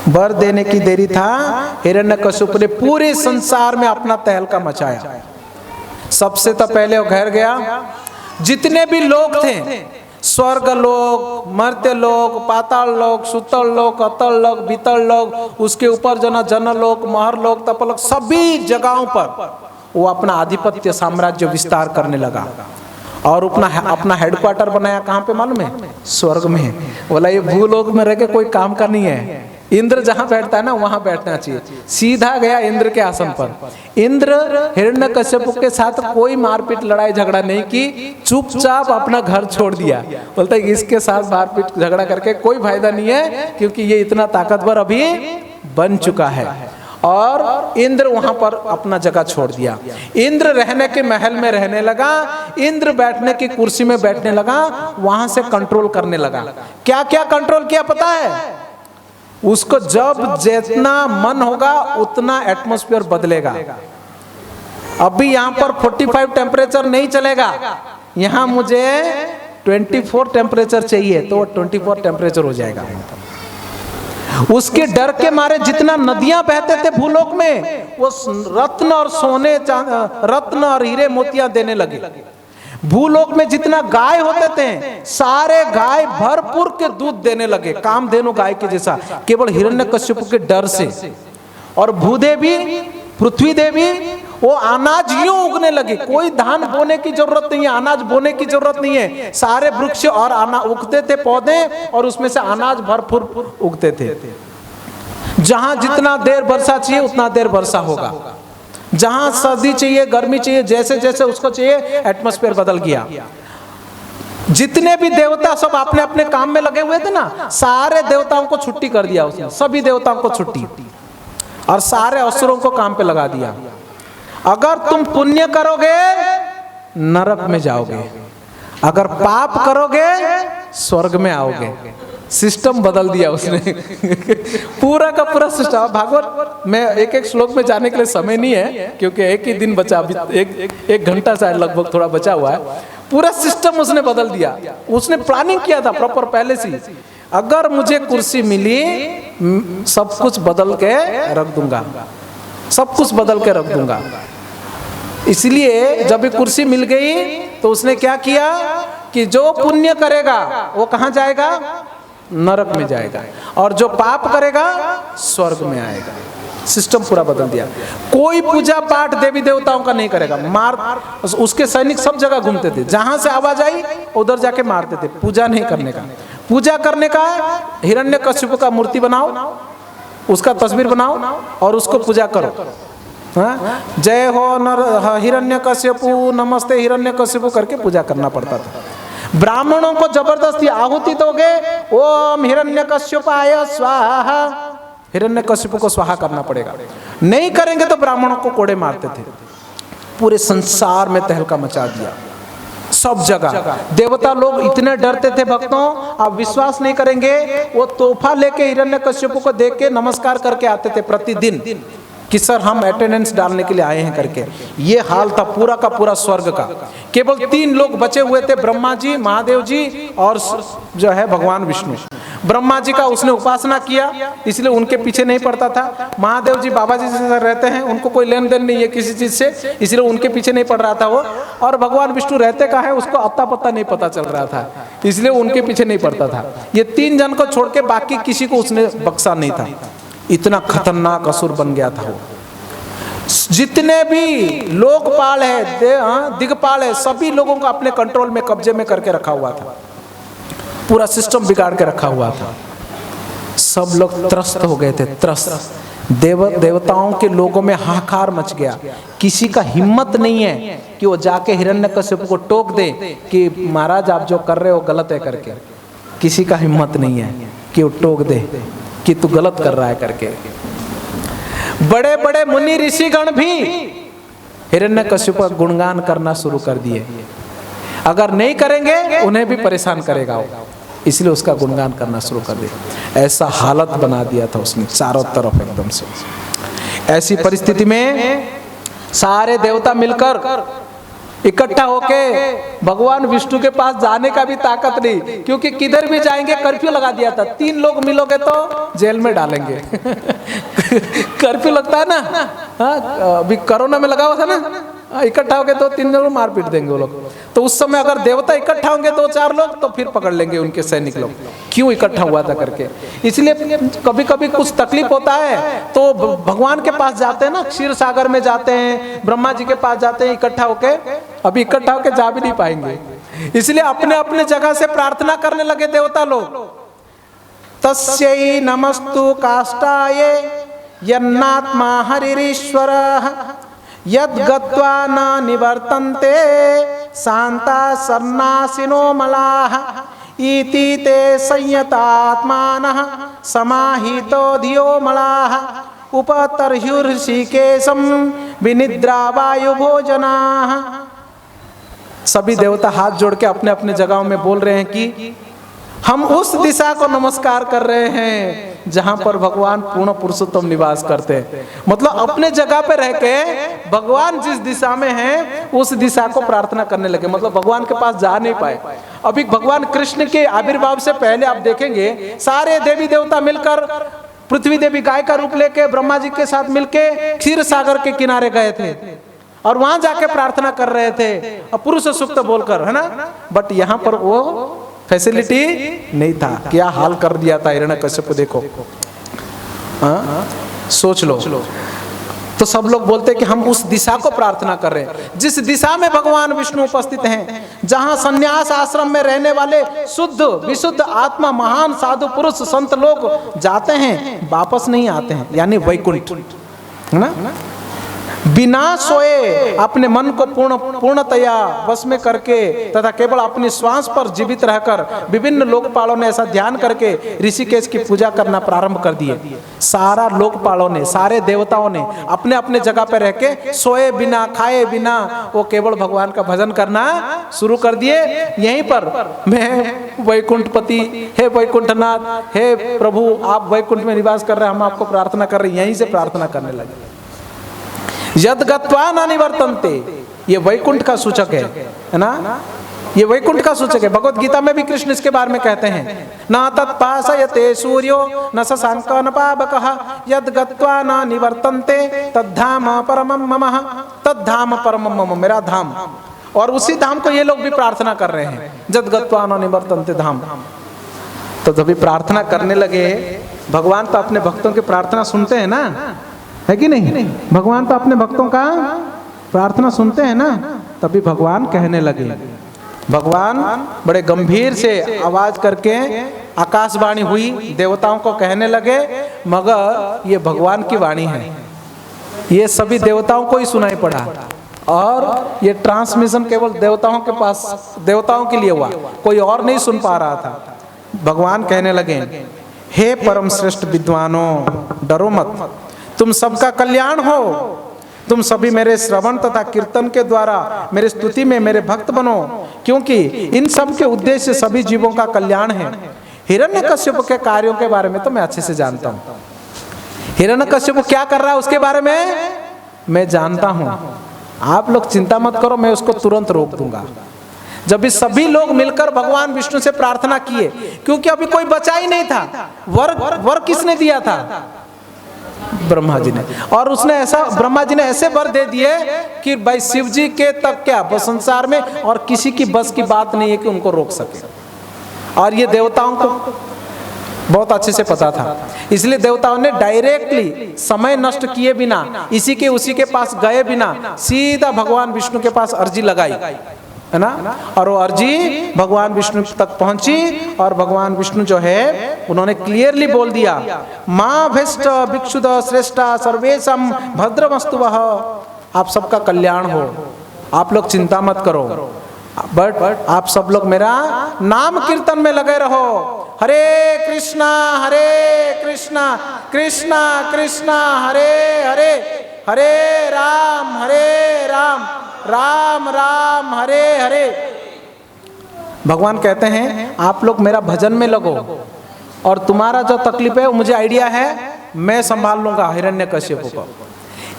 वर देने की देरी था। हिरण्यकश्यप ने पूरे संसार में अपना तहलका मचाया। सबसे तो पहले वो घर गया, जितने भी लोग थे, स्वर्ग लोक, मर्त्य लोक, पाताल लोक, सुतल लोक, अतल लोक, बीतल लोक, उसके ऊपर जन लोक, महर लोक, तपलोक, सभी जगहों पर वो अपना आधिपत्य साम्राज्य विस्तार करने लगा और अपना हेडक्वार्टर बनाया। कहाँ पे मालूम है? स्वर्ग में। बोला ये भूलोक में रह के कोई काम का नहीं है, इंद्र जहां बैठता है ना वहां बैठना चाहिए। सीधा गया इंद्र के आसन पर। इंद्र हिरण्यकश्यप के साथ कोई मारपीट लड़ाई झगड़ा नहीं की, चुपचाप अपना घर छोड़ दिया। बोलता है इसके साथ मारपीट झगड़ा करके कोई फायदा नहीं है, क्योंकि ये इतना ताकतवर अभी बन चुका है। और इंद्र वहां पर अपना जगह छोड़ दिया। इंद्र रहने के महल में रहने लगा, इंद्र बैठने की कुर्सी में बैठने लगा, वहां से कंट्रोल करने लगा। क्या क्या कंट्रोल किया पता है? उसको जब जितना मन होगा उतना एटमॉस्फेयर बदलेगा। अभी यहां पर 45 टेम्परेचर नहीं चलेगा, यहां मुझे 24 टेम्परेचर चाहिए, तो 24 टेम्परेचर हो जाएगा। उसके डर के मारे जितना नदियां बहते थे भूलोक में, वो रत्न और सोने, रत्न और हीरे मोतियां देने लगे। भूलोक में जितना गाय होते थे, सारे गाय भरपूर के दूध देने लगे, कामधेनु गाय के जैसा, केवल हिरण्यकश्यप के डर से। और भूदेवी, पृथ्वी देवी, वो अनाज यूं उगने लगी। कोई धान बोने की जरूरत नहीं है, अनाज बोने की जरूरत नहीं है। सारे वृक्ष और उगते थे पौधे, और उसमें से अनाज भरपूर उगते थे। जहां जितना देर वर्षा चाहिए उतना देर वर्षा होगा, जहां सर्दी चाहिए, गर्मी चाहिए, जैसे जैसे उसको चाहिए, एटमॉस्फेयर बदल गया। जितने भी देवता सब अपने अपने काम में लगे हुए थे ना, सारे देवताओं को छुट्टी कर दिया उसने, सभी देवताओं को छुट्टी, और सारे असुरों को काम पे लगा दिया। अगर तुम पुण्य करोगे नरक में जाओगे, अगर पाप करोगे स्वर्ग में आओगे। सिस्टम बदल दिया उसने पूरा का पूरा सिस्टम। भागवत में एक एक श्लोक में जाने के लिए समय नहीं है, क्योंकि एक ही दिन बचा, एक घंटा शायद लगभग थोड़ा बचा हुआ है। पूरा सिस्टम उसने बदल दिया। उसने प्लानिंग किया था प्रॉपर पहले से, अगर मुझे कुर्सी मिली सब कुछ बदल के रख दूंगा, सब कुछ बदल के रख दूंगा। इसलिए जब भी कुर्सी मिल गई तो उसने क्या किया कि जो पुण्य करेगा वो कहां जाएगा? नरक में जाएगा, और जो पाप करेगा स्वर्ग में आएगा। सिस्टम पूरा बदल दिया। कोई पूजा पाठ देवी देवताओं का नहीं करेगा। उसके सैनिक सब जगह घूमते थे, जहां से आवाज आई उधर जाके मारते थे। पूजा नहीं करने का। पूजा करने का हिरण्यकश्यप का मूर्ति बनाओ, उसका तस्वीर बनाओ और उसको पूजा करो। जय हो नर हिरण्यकश्यपु, नमस्ते हिरण्यकश्यपु करके पूजा करना पड़ता था। ब्राह्मणों को जबरदस्ती आहुति दोगे, ओम हिरण्यकश्यपाय स्वाहा, हिरण्यकश्यप को स्वाहा करना पड़ेगा। नहीं करेंगे तो ब्राह्मणों को कोड़े मारते थे। पूरे संसार में तहलका मचा दिया, सब जगह। देवता लोग इतने डरते थे भक्तों, आप विश्वास नहीं करेंगे, वो तोहफा लेके हिरण्यकश्यप को देख के नमस्कार करके आते थे प्रतिदिन, कि सर हम अटेंडेंस डालने के लिए आए हैं करके। ये हाल था पूरा का पूरा स्वर्ग का। केवल 3 लोग बचे हुए थे, ब्रह्मा जी, महादेव जी और जो है भगवान विष्णु। ब्रह्मा जी का उसने उपासना किया, इसलिए उनके पीछे नहीं पड़ता था। महादेव जी बाबा जी से रहते हैं, उनको कोई लेन देन नहीं है किसी चीज से, इसलिए उनके पीछे नहीं पड़ रहा था वो। और भगवान विष्णु रहते कहाँ है उसको अता पता नहीं पता चल रहा था, इसलिए उनके पीछे नहीं पड़ता था। ये 3 जन को छोड़ के बाकी किसी को उसने बख्शा नहीं था। इतना खतरनाक असुर बन गया था वो। जितने भी लोकपाल है, दिग्पाल है, सभी लोगों को अपने कंट्रोल में, कब्जे में करके रखा हुआ था। पूरा सिस्टम बिगाड़ के रखा हुआ था। सब लोग त्रस्त हो गए थे, त्रस्त। देवताओं के लोगों में हाहाकार मच गया। किसी का हिम्मत नहीं है कि वो जाके हिरण्यकश्यप को टोक दे कि महाराज आप जो कर रहे हो गलत है करके। किसी का हिम्मत नहीं है कि वो टोक दे कि तू गलत कर रहा है करके। बड़े बड़े मुनि ऋषिगण भी हिरण्यकश्यप का गुणगान करना शुरू कर दिए। अगर नहीं करेंगे उन्हें भी परेशान करेगा वो, इसलिए उसका गुणगान करना शुरू कर दिया। ऐसा हालत बना दिया था उसने चारों तरफ एकदम से। ऐसी परिस्थिति में सारे देवता मिलकर इकट्ठा होके भगवान विष्णु के पास जाने का भी ताकत नहीं, क्योंकि किधर भी जाएंगे कर्फ्यू लगा दिया था। 3 लोग मिलोगे तो जेल में डालेंगे कर्फ्यू लगता है ना, अभी कोरोना में लगा हुआ था ना, इकट्ठा हो गए तो 3 लोग मार पीट देंगे वो लोग। तो उस समय अगर देवता इकट्ठा होंगे 2-4 लोग तो फिर पकड़ लेंगे उनके सैनिक लोग, क्यों इकट्ठा हुआ था करके। इसलिए कभी कभी कुछ तकलीफ होता है तो भगवान के पास जाते हैं ना, क्षीर सागर में जाते हैं, ब्रह्मा जी के पास जाते हैं इकट्ठा होके। अभी इकट्ठा होके जा भी नहीं पाएंगे, इसलिए अपने अपने जगह से प्रार्थना करने लगे देवता लोग। तस्यै नमस्तु काष्ठाय यन्नात्मा हरिरीश्वरः यद्गत्वा न निवर्तन्ते शान्ता सन्नासिनो मलाः इति ते संयतात्मानः समाहितो धियो मलाः उपतर्ह्युर्षिकेशं विनिद्रा वायुभोजनाः। सभी देवता हाथ जोड़ के अपने अपने जगहों में बोल रहे हैं कि हम उस दिशा को नमस्कार कर रहे हैं जहां पर भगवान पूर्ण पुरुषोत्तम निवास करते हैं। मतलब अपने जगह पे रह के भगवान जिस दिशा में हैं उस दिशा को प्रार्थना करने लगे। मतलब भगवान के पास जा नहीं पाए। अभी भगवान कृष्ण के आविर्भाव से पहले आप देखेंगे सारे देवी देवता मिलकर, पृथ्वी देवी गाय का रूप लेके ब्रह्मा जी के साथ मिलके क्षीर सागर के किनारे गए थे और वहां जाके प्रार्थना कर रहे थे और पुरुष सूक्त बोलकर, है ना। बट यहाँ पर वो फैसिलिटी नहीं था। क्या हाल कर दिया था हिरण्यकश्यप को, देखो। सोच लो। तो सब लोग बोलते हैं कि हम उस दिशा को प्रार्थना कर रहे हैं जिस दिशा में भगवान विष्णु उपस्थित हैं, जहां संन्यास आश्रम में रहने वाले शुद्ध विशुद्ध आत्मा महान साधु पुरुष संत लोग जाते हैं, वापस नहीं आते हैं, यानी वैकुंठ, है ना। बिना सोए अपने मन को पूर्णतया वश में करके तथा केवल अपनी श्वास पर जीवित रहकर विभिन्न लोकपालों ने ऐसा ध्यान करके ऋषिकेश की पूजा करना प्रारंभ कर दिए। सारा लोकपालों ने, सारे देवताओं ने अपने अपने जगह पर रह के सोए बिना खाए बिना वो केवल भगवान का भजन करना शुरू कर दिए। यहीं पर मैं वैकुंठपति, हे वैकुंठनाथ, हे प्रभु आप वैकुंठ में निवास कर रहे हैं, हम आपको प्रार्थना कर रहे हैं, यहीं से प्रार्थना करने लगे। यद गत्वा न निवर्तन्ते, ये वैकुंठ का सूचक है ना। ये वैकुंठ का सूचक है। भगवत गीता में भी कृष्ण इसके बारे में कहते हैं, न तत्पाशयते सूर्यो न शशांक न पावकः यद गत्वा न निवर्तन्ते तद्धाम परमं मम, तद्धाम परमं मम, मेरा धाम। और उसी धाम को ये लोग भी प्रार्थना कर रहे हैं, यद गत्वा न निवर्तन्ते धाम। तो जब भी प्रार्थना करने लगे, भगवान तो अपने भक्तों की प्रार्थना सुनते हैं ना, है कि नहीं। भगवान तो अपने भक्तों का प्रार्थना सुनते हैं ना। तभी भगवान कहने लगे, भगवान बड़े गंभीर से आवाज करके आकाशवाणी हुई, देवताओं को कहने लगे, मगर ये भगवान की वाणी है, ये सभी देवताओं को ही सुनाई पड़ा और ये ट्रांसमिशन केवल देवताओं के पास, देवताओं के लिए हुआ, कोई और नहीं सुन पा रहा था। भगवान कहने लगे, हे परम श्रेष्ठ विद्वानों, डरो मत, तुम सबका कल्याण हो, तुम सभी मेरे श्रवण तथा कीर्तन के द्वारा मेरे स्तुति में मेरे भक्त बनो, क्योंकि इन सब के उद्देश्य सभी जीवों का कल्याण है। हिरण्यकश्यप के कार्यों के बारे में तो मैं अच्छे से जानता हूँ। हिरण्यकश्यप क्या कर रहा है उसके बारे में मैं जानता हूँ। आप लोग चिंता मत करो, मैं उसको तुरंत रोक दूंगा। जब भी सभी लोग मिलकर भगवान विष्णु से प्रार्थना किए, क्योंकि अभी कोई बचा ही नहीं था। वर किसने दिया था? ब्रह्मा जी ने। और उसने ऐसा, ब्रह्मा जी ने ऐसे वर दे दिए कि भाई शिव जी के तक क्या बस संसार में और किसी की बस की बात नहीं है कि उनको रोक सके। और ये देवताओं को बहुत अच्छे से पता था, इसलिए देवताओं ने डायरेक्टली समय नष्ट किए बिना, इसी के उसी के पास गए बिना सीधा भगवान विष्णु के पास अर्जी लगाई, है ना। और वो अर्जी भगवान विष्णु तक पहुंची और भगवान विष्णु जो है उन्होंने क्लियरली बोल दिया, माँ भ्रष्ट भिक्षुद श्रेष्ठा सर्वेशम भद्रमस्तुवः, आप सबका कल्याण हो, आप लोग चिंता मत करो, बट आप सब लोग मेरा नाम कीर्तन में लगे रहो। हरे कृष्णा कृष्णा कृष्णा हरे हरे, हरे राम राम राम हरे हरे। भगवान कहते हैं आप लोग मेरा भजन में लगो और तुम्हारा जो तकलीफ है मुझे आइडिया है, मैं संभाल लूंगा हिरण्यकश्यप को।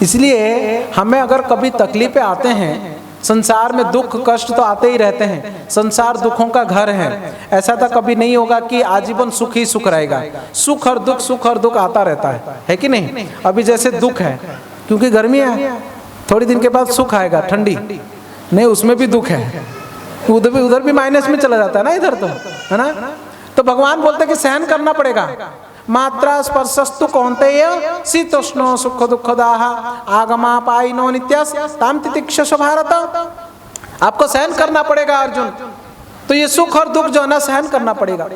इसलिए हमें अगर कभी तकलीफें आते हैं, संसार में दुख कष्ट तो आते ही रहते हैं, संसार दुखों का घर है, ऐसा तो कभी नहीं होगा कि आजीवन सुख ही सुख रहेगा। सुख और दुख आता रहता है कि नहीं। अभी जैसे दुख है क्योंकि गर्मी है, थोड़ी दिन के बाद सुख आएगा, ठंडी नहीं, उसमें भी दुख है, उधर भी माइनस में चला जाता है ना, इधर तो, है ना। तो भगवान बोलते हैं कि सहन करना पड़ेगा। मात्रा स्पर्शस्तु कौन्तेय शीतोष्णो सुख दुःखदाः आगमापायिनो नित्यस् ताम तितिक्षसो भारत। आपको सहन करना पड़ेगा अर्जुन, तो ये सुख और दुख जो है ना सहन करना पड़ेगा।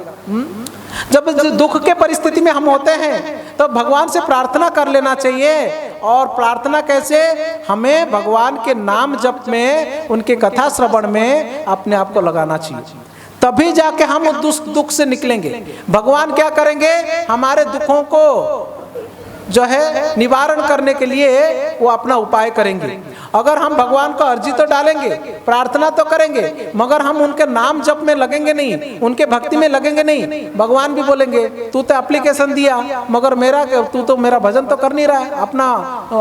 जब दुख के परिस्थिति में हम होते हैं तो भगवान से प्रार्थना कर लेना चाहिए। और प्रार्थना कैसे? हमें भगवान के नाम जप में, उनके कथा श्रवण में अपने आप को लगाना चाहिए, तभी जाके हम उस दुख से निकलेंगे। भगवान क्या करेंगे? हमारे दुखों को जो है निवारण करने के लिए वो अपना उपाय करेंगे। अगर हम भगवान को अर्जी तो डालेंगे, प्रार्थना तो करेंगे, मगर हम उनके नाम जप में लगेंगे नहीं, उनके भक्ति में लगेंगे नहीं, भगवान भी बोलेंगे तू तो एप्लीकेशन दिया मगर तू तो मेरा भजन तो कर नहीं रहा है,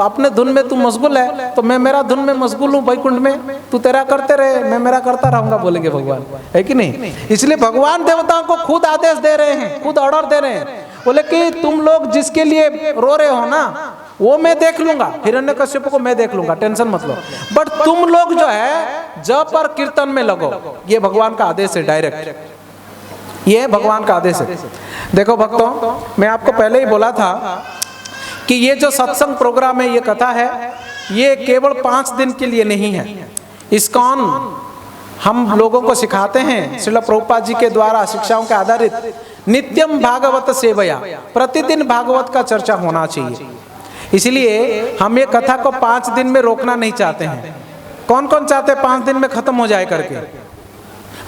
अपने धुन में तू मशगूल है, तो मैं मेरा धुन में मशगूल हूँ वैकुंठ में, तू तेरा करते रहे, मैं मेरा करता रहूंगा, बोलेंगे भगवान, है कि नहीं? इसलिए भगवान देवताओं को खुद आदेश दे रहे हैं, खुद ऑर्डर दे रहे हैं, बोले कि तुम लोग जिसके लिए रो रहे हो ना वो मैं देख लूंगा, हिरण्यकश्यप को मैं देख लूंगा, टेंशन मत लो, बट तुम लोग जो है जप और कीर्तन में लगो। ये भगवान का आदेश है, डायरेक्ट ये भगवान का आदेश है। देखो भक्तों, मैं आपको पहले ही बोला था कि ये जो सत्संग प्रोग्राम है, ये कथा है, ये केवल 5 दिन के लिए नहीं है। इस्कॉन हम लोगों को सिखाते हैं, श्रील प्रभुपाद जी के द्वारा शिक्षाओं के आधारित नित्यम भागवत सेवया, प्रतिदिन भागवत का चर्चा होना चाहिए। इसलिए हम ये कथा को 5 दिन में रोकना नहीं चाहते हैं। कौन कौन चाहते 5 दिन में खत्म हो जाए करके?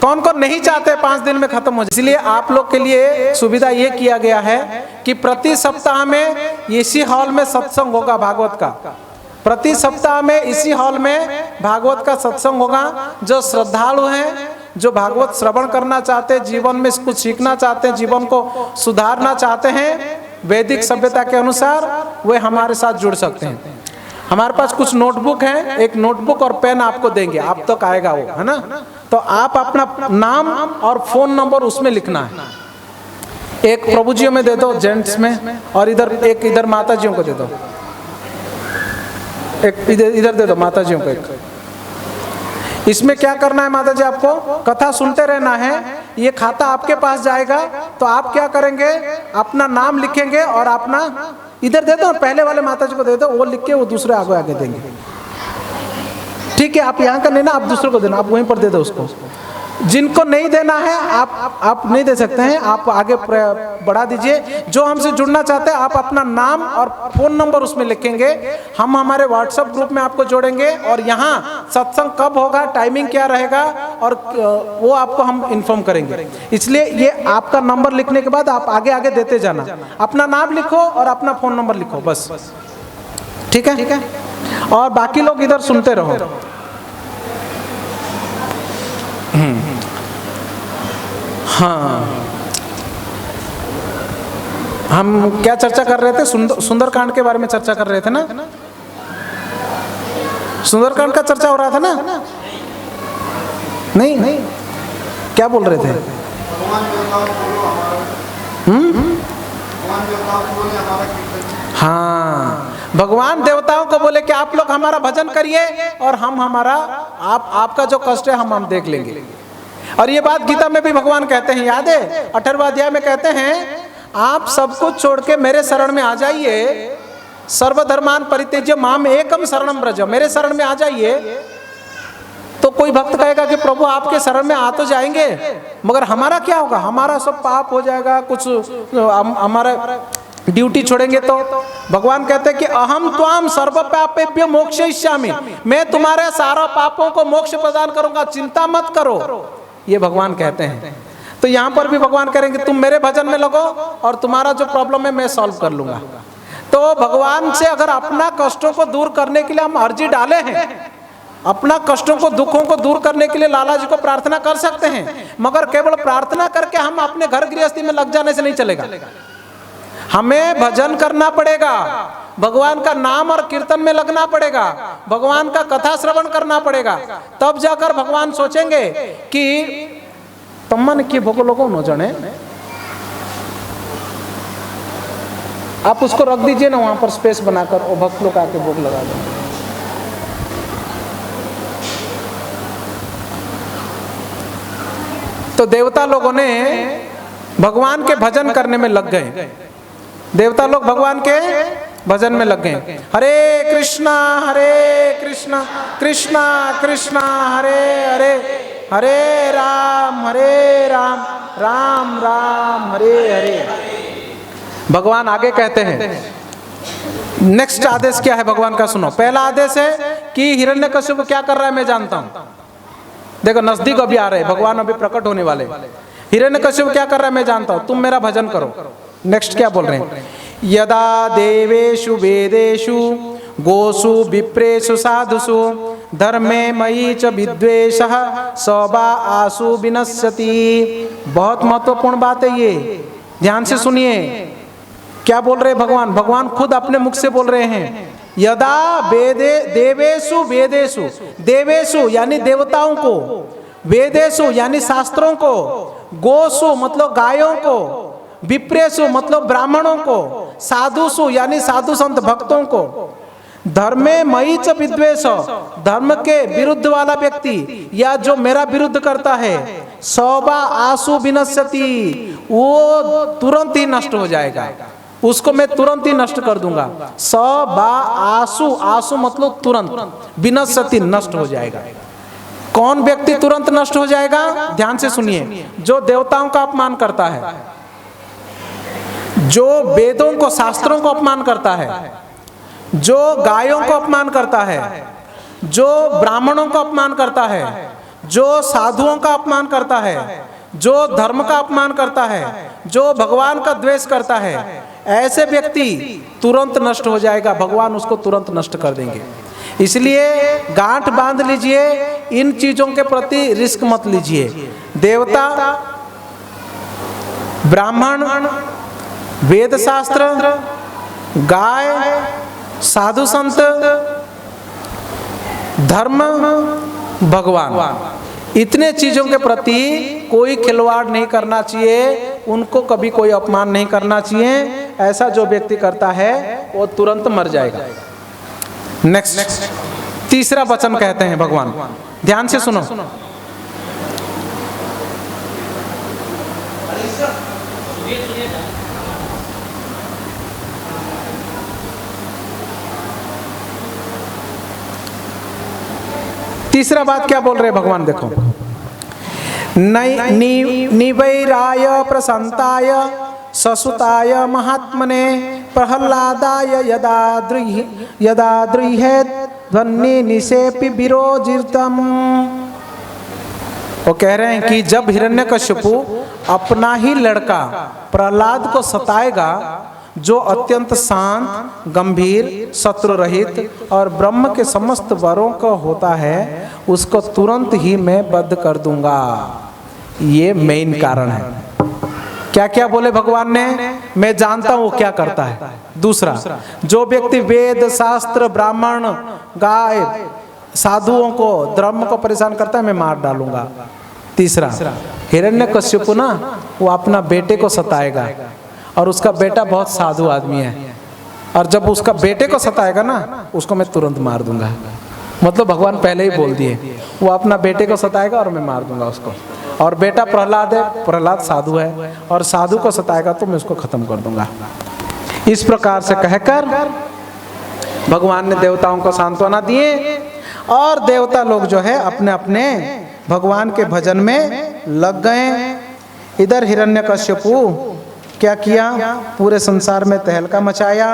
कौन कौन नहीं चाहते 5 दिन में खत्म हो जाए? इसलिए आप लोग के लिए सुविधा ये किया गया है कि प्रति सप्ताह में इसी हॉल में सत्संग होगा भागवत का। प्रति सप्ताह में इसी हॉल में भागवत का सत्संग होगा। जो श्रद्धालु हैं, जो भागवत श्रवण करना चाहते हैं, जीवन में कुछ सीखना चाहते हैं, जीवन को सुधारना चाहते हैं वैदिक सभ्यता के अनुसार, वे हमारे साथ जुड़ सकते हैं। हमारे पास कुछ नोटबुक है, एक नोटबुक और पेन आपको देंगे, आप तक आएगा वो, है ना? तो आप अपना नाम और फोन नंबर उसमें लिखना है। एक प्रभु जी में दे दो, जेंट्स में, और इधर माता जियों को दे दो, एक इधर दे दो माता जियों को एक। इसमें क्या करना है माता जी? आपको कथा सुनते रहना है। ये खाता आपके पास जाएगा तो आप क्या करेंगे? अपना नाम लिखेंगे और अपना इधर दे दो, पहले वाले माता जी को दे दो, वो लिख के वो दूसरे आगे देंगे। ठीक है, आप यहाँ का नहीं ना, आप दूसरे को देना, आप वहीं पर दे दो उसको। जिनको नहीं देना है आप नहीं दे सकते हैं, आप आगे बढ़ा दीजिए। जो हमसे जुड़ना चाहते हैं आप अपना नाम और फोन नंबर उसमें लिखेंगे, हम हमारे व्हाट्सएप ग्रुप में आपको जोड़ेंगे और यहाँ सत्संग कब होगा, टाइमिंग क्या रहेगा, और वो आपको हम इन्फॉर्म करेंगे। इसलिए ये आपका नंबर लिखने के बाद आप आगे आगे देते जाना, अपना नाम लिखो और अपना फोन नंबर लिखो, बस। ठीक है, और बाकी लोग इधर सुनते रहो। हाँ, हम क्या चर्चा कर रहे थे? सुंदरकांड के बारे में चर्चा कर रहे थे ना? सुंदरकांड का चर्चा हो रहा था ना? नहीं, क्या बोल रहे थे? हाँ, भगवान देवताओं को बोले कि आप लोग हमारा भजन करिए और हम हमारा आपका जो कष्ट है हम देख लेंगे। और ये बात गीता में भी भगवान कहते हैं, याद है? 18वां अध्याय में कहते हैं आप सब कुछ छोड़ के मेरे शरण में आ जाइए, सर्वधर्मान परित्यज्य माम एकम शरणम व्रज, मेरे शरण में आ जाइए। तो कोई भक्त कहेगा कि प्रभु आपके शरण में आ तो जाएंगे, मगर हमारा क्या होगा? हमारा सब पाप हो जाएगा, कुछ हमारा ड्यूटी छोड़ेंगे। तो भगवान कहते हैं कि अहम त्वाम सर्व पापेभ्यो मोक्षयिष्यामि, मैं तुम्हारे सारा पापों को मोक्ष प्रदान करूंगा, चिंता मत करो, ये भगवान कहते हैं। तो यहाँ पर भी भगवान करेंगे तुम मेरे भजन में लगो और तुम्हारा जो प्रॉब्लम है मैं सॉल्व कर लूंगा। तो भगवान से अगर अपना कष्टों को दूर करने के लिए हम अर्जी डाले हैं, अपना कष्टों को, दुखों को दूर करने के लिए लाला जी को प्रार्थना कर सकते हैं, मगर केवल प्रार्थना करके हम अपने घर गृहस्थी में लग जाने से नहीं चलेगा। हमें भजन करना पड़ेगा, भगवान का नाम और कीर्तन में लगना पड़ेगा, भगवान का कथा श्रवण करना पड़ेगा, तब जाकर भगवान सोचेंगे कि तम्मन की भोग लोगों न जाने। आप उसको रख दीजिए ना वहां पर स्पेस बनाकर, और भक्त लोग आके भोग लगा दें। तो देवता लोगों ने भगवान के भजन करने में लग गए, देवता लोग भगवान के भजन में लग गए। हरे कृष्णा कृष्णा कृष्णा हरे हरे, हरे राम राम राम हरे हरे। भगवान आगे कहते हैं, नेक्स्ट आदेश क्या है भगवान का सुनो। पहला आदेश है कि हिरण्यकश्यप क्या कर रहा है मैं जानता हूं। देखो नजदीक अभी आ रहे, भगवान अभी प्रकट होने वाले। हिरण्यकश्यप क्या कर रहा है मैं जानता हूं, तुम मेरा भजन करो। नेक्स्ट क्या बोल रहे हैं, यदा देवेषु वेदेषु गोषु विप्रेषु साधुषु धर्मे मयि च विद्वेषः सौबा आसु विनश्यति। बहुत महत्वपूर्ण बात है ये, ध्यान से सुनिए। क्या बोल रहे भगवान? भगवान खुद अपने मुख से बोल रहे हैं, यदा देवेषु वेदेषु, देवेषु यानी देवताओं को, वेदेषु यानी शास्त्रों को, गोसु मतलब गायों को, विप्रेषु मतलब ब्राह्मणों को, साधुसु यानी साधु संत भक्तों को, धर्मे मयि च विद्वेष धर्म के विरुद्ध वाला व्यक्ति या जो मेरा विरुद्ध करता है, सौबा आसु विनश्यति वो तुरंत ही नष्ट हो जाएगा, उसको मैं तुरंत ही नष्ट कर दूंगा। सौबा आसु, आसु मतलब तुरंत, विनश्यति नष्ट हो जाएगा। कौन व्यक्ति तुरंत नष्ट हो जाएगा? ध्यान से सुनिए। जो देवताओं का अपमान करता है, जो वेदों को शास्त्रों को अपमान करता है, जो गायों को अपमान करता है, जो ब्राह्मणों का अपमान करता है, जो साधुओं का अपमान करता है, जो धर्म का अपमान करता है, जो भगवान का द्वेष करता है, ऐसे व्यक्ति तुरंत नष्ट हो जाएगा। भगवान उसको तुरंत नष्ट कर देंगे। इसलिए गांठ बांध लीजिए, इन चीजों के प्रति रिस्क मत लीजिए। देवता, ब्राह्मण, वेद शास्त्र, गाय, साधु संत, धर्म, भगवान, इतने चीजों के प्रति कोई खिलवाड़ नहीं करना चाहिए, उनको कभी कोई अपमान नहीं करना चाहिए। ऐसा जो व्यक्ति करता है वो तुरंत मर जाएगा। नेक्स्ट तीसरा वचन कहते हैं भगवान, ध्यान से सुनो। तीसरा बात क्या बोल रहे भगवान देखो, निवैराय प्रसन्ताय ससुताय महात्मने प्रहलादाय यदा द्रुह्येत ध्वनि निषेपि विरोजितम। वो कह रहे हैं कि जब हिरण्यकश्यपु अपना ही लड़का प्रहलाद को सताएगा, जो अत्यंत शांत, गंभीर, शत्रु रहित और ब्रह्म के समस्त वरों का होता है, उसको तुरंत ही मैं वध कर दूंगा। ये मेन कारण है। क्या क्या बोले भगवान ने? मैं जानता हूं क्या करता है। दूसरा, जो व्यक्ति वेद शास्त्र, ब्राह्मण, गाय, साधुओं को, धर्म को परेशान करता है, मैं मार डालूंगा। तीसरा, हिरण्यकश्यपु ना वो अपना बेटे को सताएगा और उसका बेटा बहुत साधु आदमी है, और जब उसका बेटे को सताएगा ना उसको मैं तुरंत मार दूंगा। मतलब भगवान पहले ही बोल दिए, वो अपना बेटे को सताएगा और मैं मार दूंगा उसको। और बेटा प्रहलाद है, प्रहलाद साधु है, और साधु को सताएगा तो मैं उसको खत्म कर दूंगा। इस प्रकार से कहकर भगवान ने देवताओं को सांत्वना दिए, और देवता लोग जो है अपने अपने भगवान के भजन में लग गए। इधर हिरण्यकश्यपु क्या किया? पूरे संसार में तहलका मचाया।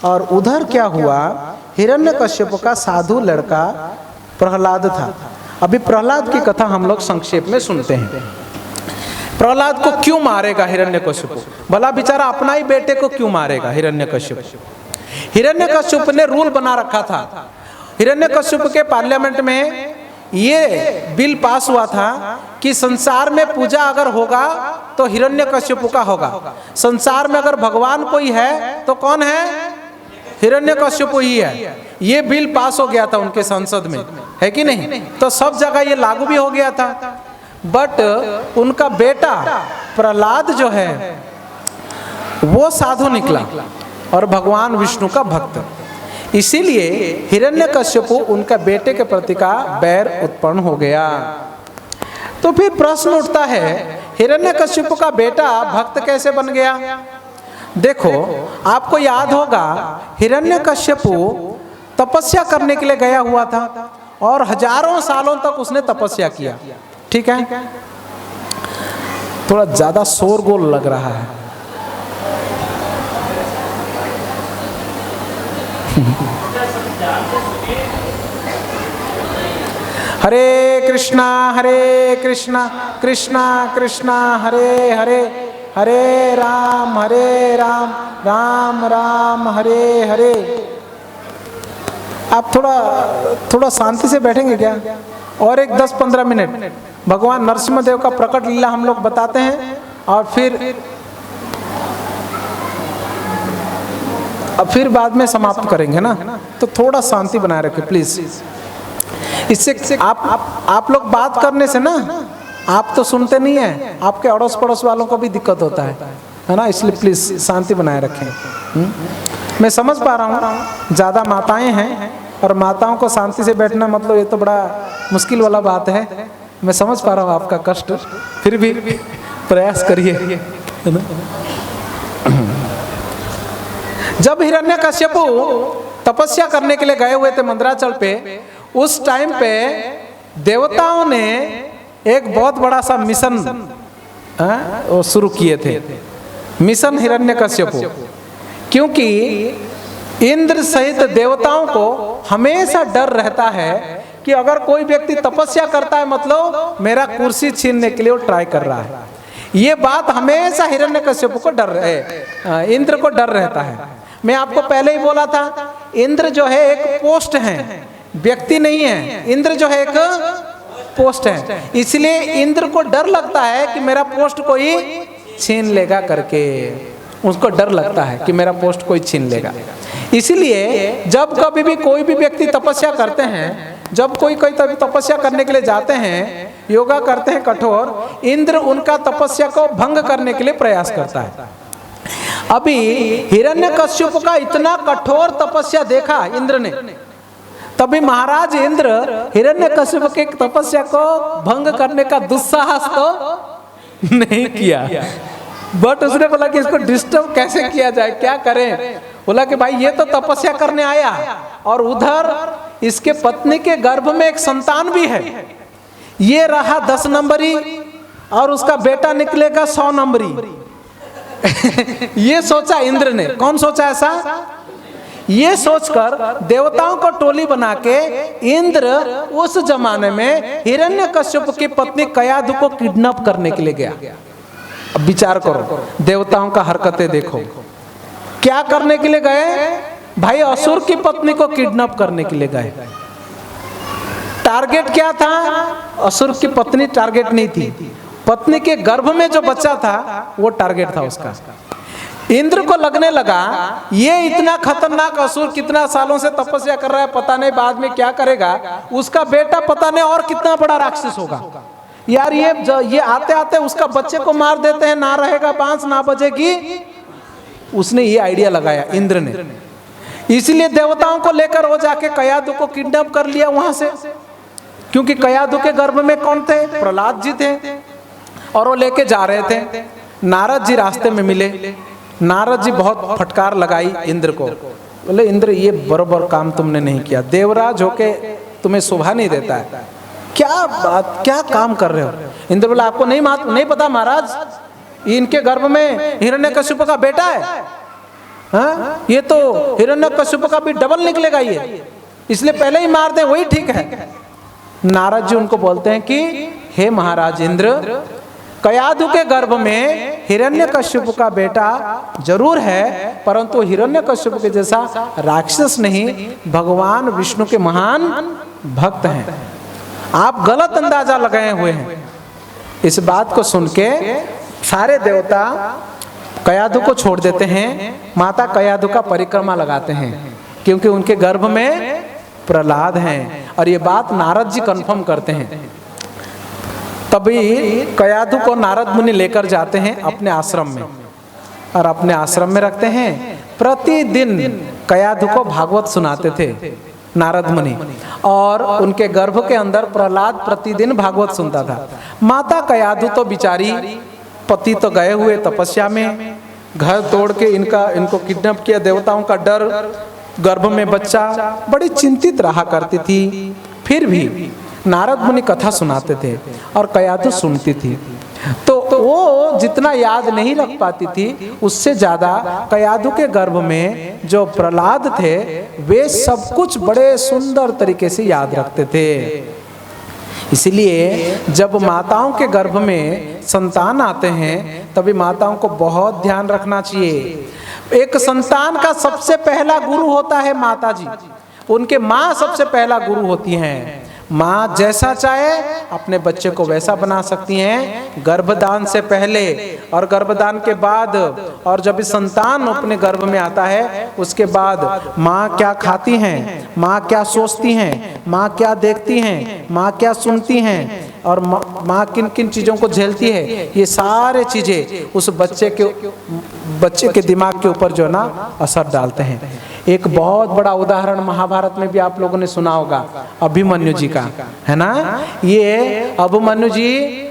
और उधर क्या हुआ? हिरण्यकश्यप का साधु लड़का प्रहलाद था। अभी प्रहलाद की कथा हम लोग संक्षेप में सुनते हैं। प्रहलाद को क्यों मारेगा हिरण्यकश्यप? भला बेचारा अपना ही बेटे को क्यों मारेगा हिरण्यकश्यप? हिरण्यकश्यप ने रूल बना रखा था। हिरण्यकश्यप के पार्लियामेंट में ये बिल पास हुआ था कि संसार में पूजा अगर होगा तो हिरण्यकश्यप का होगा। संसार में अगर भगवान कोई है तो कौन है? हिरण्यकश्यप ही है। ये बिल पास हो गया था उनके संसद में, है कि नहीं? तो सब जगह ये लागू भी हो गया था। बट उनका बेटा प्रहलाद जो है वो साधु निकला और भगवान विष्णु का भक्त। इसीलिए हिरण्यकश्यप उनका बेटे के प्रति का बैर उत्पन्न हो गया। तो फिर प्रश्न उठता है, हिरण्यकश्यप का बेटा भक्त कैसे बन गया? देखो, आपको याद होगा हिरण्यकश्यप तपस्या करने के लिए गया हुआ था, और हजारों सालों तक उसने तपस्या किया। ठीक है, थोड़ा ज्यादा शोरगुल लग रहा है। हरे कृष्णा कृष्णा कृष्णा हरे हरे, हरे राम राम राम हरे हरे। आप थोड़ा शांति से बैठेंगे क्या? और एक 10-15 मिनट भगवान नरसिम्हा देव का प्रकट लीला हम लोग बताते हैं और फिर बाद में समाप्त करेंगे ना। तो थोड़ा शांति बनाए रखें प्लीज। इससे आप लोग बात करने से ना, आप तो सुनते नहीं है, आपके अड़ोस पड़ोस वालों को भी दिक्कत होता है ना। इसलिए प्लीज शांति बनाए रखें। मैं समझ पा रहा हूँ ज़्यादा माताएं हैं और माताओं को शांति से बैठना मतलब ये तो बड़ा मुश्किल वाला बात है। मैं समझ पा रहा हूँ आपका कष्ट, फिर भी प्रयास करिए। जब हिरण्यकश्यपु तपस्या करने के लिए गए हुए थे मंदराचल पे, उस टाइम पे देवताओं ने एक बहुत बड़ा सा मिशन वो शुरू किए थे, मिशन हिरण्यकश्यपु। क्योंकि इंद्र सहित देवताओं को हमेशा डर रहता है कि अगर कोई व्यक्ति तपस्या करता है मतलब मेरा कुर्सी छीनने के लिए वो ट्राई कर रहा है। ये बात हमेशा हिरण्यकश्यपु को डर है, इंद्र को डर रहता है। मैं आपको पहले ही बोला था, इंद्र जो है एक पोस्ट है, व्यक्ति नहीं है। इंद्र जो है एक पोस्ट है, इसलिए इंद्र को डर लगता है कि मेरा पोस्ट कोई छीन लेगा करके। उसको डर लगता है कि मेरा पोस्ट कोई छीन लेगा। इसलिए जब कभी भी कोई भी व्यक्ति तपस्या करते हैं, जब कोई तपस्या करने के लिए जाते हैं, योगा करते हैं कठोर, इंद्र उनका तपस्या को भंग करने के लिए प्रयास करता है। अभी हिरण्यकश्यप का इतना कठोर तपस्या देखा इंद्र ने, तभी महाराज इंद्र हिरण्यकश्यप के तपस्या को भंग करने का दुस्साहस तो नहीं किया, बट उसने बोला कि इसको डिस्टर्ब कैसे किया जाए, क्या करें। बोला कि भाई ये तो तपस्या करने आया और उधर इसके पत्नी के गर्भ में एक संतान भी है, ये रहा 10 नंबरी और उसका बेटा निकलेगा 100 नंबरी। ये सोचा इंद्र ने। कौन सोचा ऐसा? ये सोचकर देवताओं को टोली बना के इंद्र उस जमाने में हिरण्यकश्यप की पत्नी कयाधु को किडनैप करने के लिए गया। अब विचार करो, देवताओं का हरकतें देखो, क्या करने के लिए गए भाई? असुर की पत्नी को किडनैप करने के लिए गए। टारगेट क्या था? असुर की पत्नी टारगेट नहीं थी, पत्नी के गर्भ में जो बच्चा था वो टारगेट था उसका। इंद्र को लगने लगा ये इतना खतरनाक असुर कितना सालों से तपस्या कर रहा है, पता नहीं बाद में क्या करेगा, उसका बेटा पता नहीं और कितना बड़ा राक्षस होगा। यार ये आते आते उसका बच्चे को मार देते हैं, ना रहेगा बांस ना बजेगी। उसने ये आइडिया लगाया इंद्र ने, इसलिए देवताओं को लेकर वो जाके कयाधु को किडनैप कर लिया वहां से। क्योंकि कयाधु के गर्भ में कौन थे? प्रहलाद जी थे, और वो लेके जा रहे थे। नारद जी रास्ते में मिले। नारद जी बहुत फटकार लगाई इंद्र को, बोले इंद्र ये बरोबर काम तुमने नहीं किया, देवराज होके तुम्हें शोभा नहीं देता है, क्या बात, क्या काम कर रहे हो? इंद्र बोला आपको नहीं पता महाराज, इनके गर्भ में हिरण्यकश्यप का बेटा है। हाँ, ये तो हिरण्यकश्यप का भी डबल निकलेगा ये, इसलिए पहले ही मार दे, वही ठीक है। नारद जी उनको बोलते हैं कि हे महाराज इंद्र, कयाधु के गर्भ में हिरण्यकश्यप का बेटा जरूर है, परंतु हिरण्यकश्यप के जैसा राक्षस नहीं, भगवान विष्णु के महान भक्त हैं। आप गलत अंदाजा लगाए हुए हैं। इस बात को सुन के सारे देवता कयाधु को छोड़ देते हैं, माता कयाधु का परिक्रमा लगाते हैं, क्योंकि उनके गर्भ में प्रहलाद हैं। और ये बात नारद जी कंफर्म करते हैं। तभी कयाधु को नारद मुनि लेकर जाते हैं अपने आश्रम में, और अपने आश्रम में रखते हैं। प्रतिदिन कयाधु को भागवत सुनाते थे नारद मुनि, और उनके गर्भ के अंदर प्रहलाद प्रतिदिन भागवत सुनता था। माता कयाधु तो बिचारी, पति तो गए हुए तपस्या में, घर तोड़ के इनको किडनैप किया, देवताओं का डर, गर्भ में बच्चा, बड़ी चिंतित रहा करती थी। फिर भी नारद मुनि कथा सुनाते थे और कयाधु सुनती थी। तो वो जितना याद नहीं रख पाती थी, उससे ज्यादा कयाधु के गर्भ में जो प्रहलाद थे वे सब कुछ बड़े सुंदर तरीके से याद रखते थे। इसलिए जब माताओं के गर्भ में संतान आते हैं तभी माताओं को बहुत ध्यान रखना चाहिए। एक संतान का सबसे पहला गुरु होता है माता जी, उनके माँ सबसे पहला गुरु होती हैं। माँ जैसा चाहे अपने बच्चे को वैसा बना सकती हैं, गर्भदान से पहले और गर्भदान के बाद, और जब संतान अपने गर्भ में आता है उसके बाद माँ क्या खाती हैं, माँ क्या सोचती हैं, माँ क्या देखती हैं, माँ क्या सुनती हैं और माँ किन किन चीज़ों को झेलती है, ये सारे चीज़ें उस बच्चे के दिमाग के ऊपर जो है ना असर डालते हैं। एक बहुत बड़ा उदाहरण महाभारत में भी आप लोगों ने सुना होगा, अभिमन्यु जी का, है ना। ये अभिमन्यु जी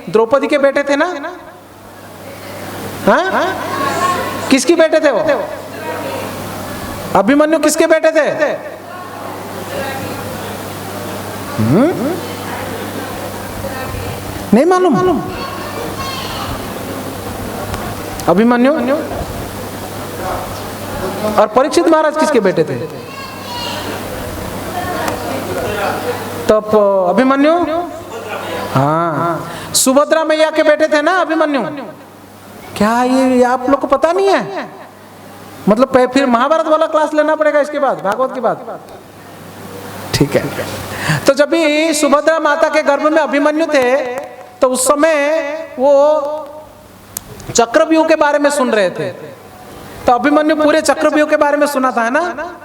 द्रौपदी के बेटे थे ना, हाँ? किसके बेटे थे वो? अभिमन्यु किसके बेटे थे? नहीं मालूम? अभिमन्यु और परीक्षित महाराज किसके बेटे थे? तब अभिमन्यु, हाँ, सुभद्रा मैया के बेटे थे ना अभिमन्यु। क्या ये आप लोग को पता नहीं है? मतलब फिर महाभारत वाला क्लास लेना पड़ेगा इसके बाद, भागवत के बाद। ठीक है। तो जब भी सुभद्रा माता के गर्भ में अभिमन्यु थे तो उस समय वो चक्रव्यूह के बारे में सुन रहे थे। तो अभिमन्यु पूरे चक्रव्यूह के बारे में सुना था, है ना।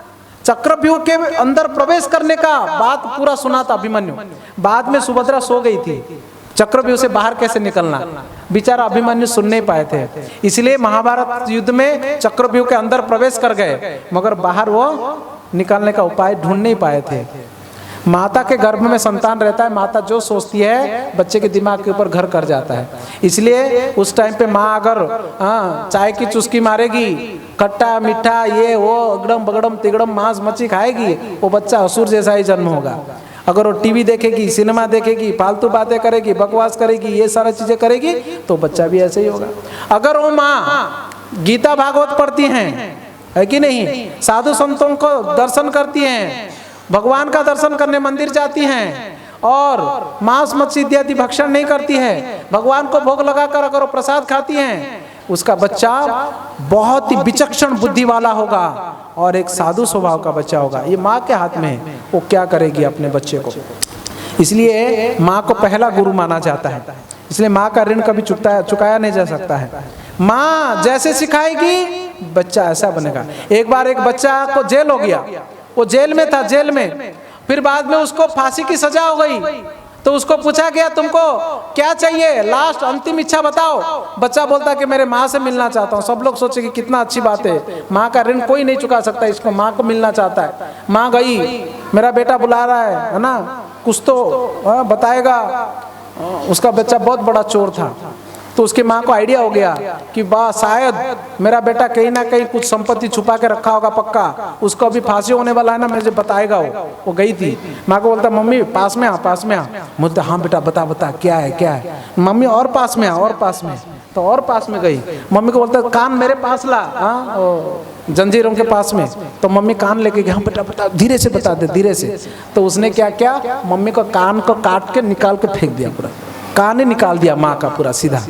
चक्रव्यूह के अंदर प्रवेश करने का बात पूरा सुना था अभिमन्यु। बाद में सुभद्रा सो गई थी, चक्रव्यूह से बाहर कैसे निकलना बेचारा अभिमन्यु सुन नहीं पाए थे। इसलिए महाभारत युद्ध में चक्रव्यूह के अंदर प्रवेश कर गए मगर बाहर वो निकालने का उपाय ढूंढ नहीं पाए थे। माता के गर्भ में संतान रहता है, माता जो सोचती है बच्चे के दिमाग के ऊपर घर कर जाता है। इसलिए उस टाइम पे माँ अगर चाय की चुस्की मारेगी, खट्टा मीठा ये वो अगड़म बगड़म तिगड़म मांस मच्छी खाएगी, वो बच्चा असुर जैसा ही जन्म होगा। अगर वो टीवी देखेगी, सिनेमा देखेगी, फालतू बातें करेगी, बकवास करेगी, ये सारी चीजें करेगी तो बच्चा भी ऐसे ही होगा। अगर वो माँ गीता भागवत पढ़ती हैं, है कि नहीं, साधु संतों को दर्शन करती हैं, भगवान का दर्शन करने मंदिर जाती हैं और मांस मच्छी इत्यादि भक्षण नहीं करती है, भगवान को भोग लगाकर अगर वो प्रसाद खाती हैं, उसका बच्चा बहुत ही विचक्षण बुद्धि वाला होगा और एक साधु स्वभाव का बच्चा होगा। ये माँ के हाथ में है, वो क्या करेगी अपने बच्चे को। इसलिए माँ को पहला गुरु माना जाता है। इसलिए माँ का ऋण कभी चुकाया नहीं जा सकता है। माँ जैसे सिखाएगी बच्चा ऐसा बनेगा। एक बार एक बच्चा को जेल हो गया, वो जेल में था, जेल में फिर बाद में उसको फांसी की सजा हो गई। तो उसको पूछा गया तुमको क्या चाहिए, लास्ट अंतिम इच्छा बताओ। बच्चा बोलता कि मेरे माँ से मिलना चाहता हूँ। सब लोग सोचे कि कितना अच्छी बात है, माँ का ऋण कोई नहीं चुका सकता, इसको माँ को मिलना चाहता है। माँ गई, मेरा बेटा बुला रहा है ना, कुछ तो बताएगा। उसका बच्चा बहुत बड़ा चोर था, तो उसकी माँ को आइडिया हो गया कि वाह शायद मेरा बेटा कहीं ना कहीं कुछ संपत्ति छुपा के रखा होगा पक्का, उसको अभी फांसी होने वाला है ना, मुझे बताएगा। वो गई थी, माँ को बोलता मम्मी पास में आ, पास में आ। बोलते हाँ बेटा बता बता क्या है क्या है। मम्मी और पास में आ, और पास में। तो और पास में गई, मम्मी को बोलता कान मेरे पास ला, जंजीरों के पास में। तो मम्मी कान लेके गई, हाँ बेटा बता, धीरे से बता दे, धीरे से। तो उसने क्या किया, मम्मी को कान को काट के निकाल के फेंक दिया, पूरा कान ही निकाल दिया माँ का पूरा सीधा,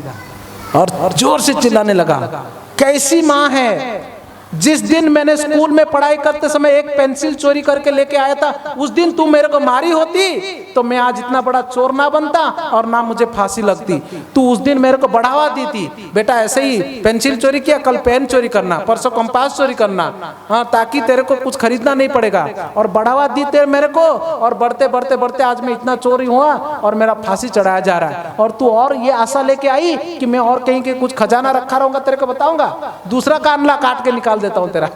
और जोर से चिल्लाने लगा कैसी माँ है। जिस दिन मैंने स्कूल में पढ़ाई करते समय एक पेंसिल चोरी करके लेके आया था, उस दिन तू मेरे को मारी होती तो मैं आज इतना बड़ा चोर ना बनता और ना मुझे फांसी लगती। तू उस दिन मेरे को बढ़ावा दी थी, बेटा ऐसे ही पेंसिल चोरी किया, कल पेन चोरी करना, परसों कंपास चोरी करना, हाँ, ताकि तेरे को कुछ खरीदना नहीं पड़ेगा। और बढ़ावा दी तेरे मेरे को, और बढ़ते बढ़ते बढ़ते आज मैं इतना चोरी हुआ और मेरा फांसी चढ़ाया जा रहा है। और तू और ये आशा लेके आई कि मैं और कहीं के कुछ खजाना रखा रहूंगा, तेरे को बताऊंगा, दूसरा कान ला काट के निकाल देता हूं तेरा।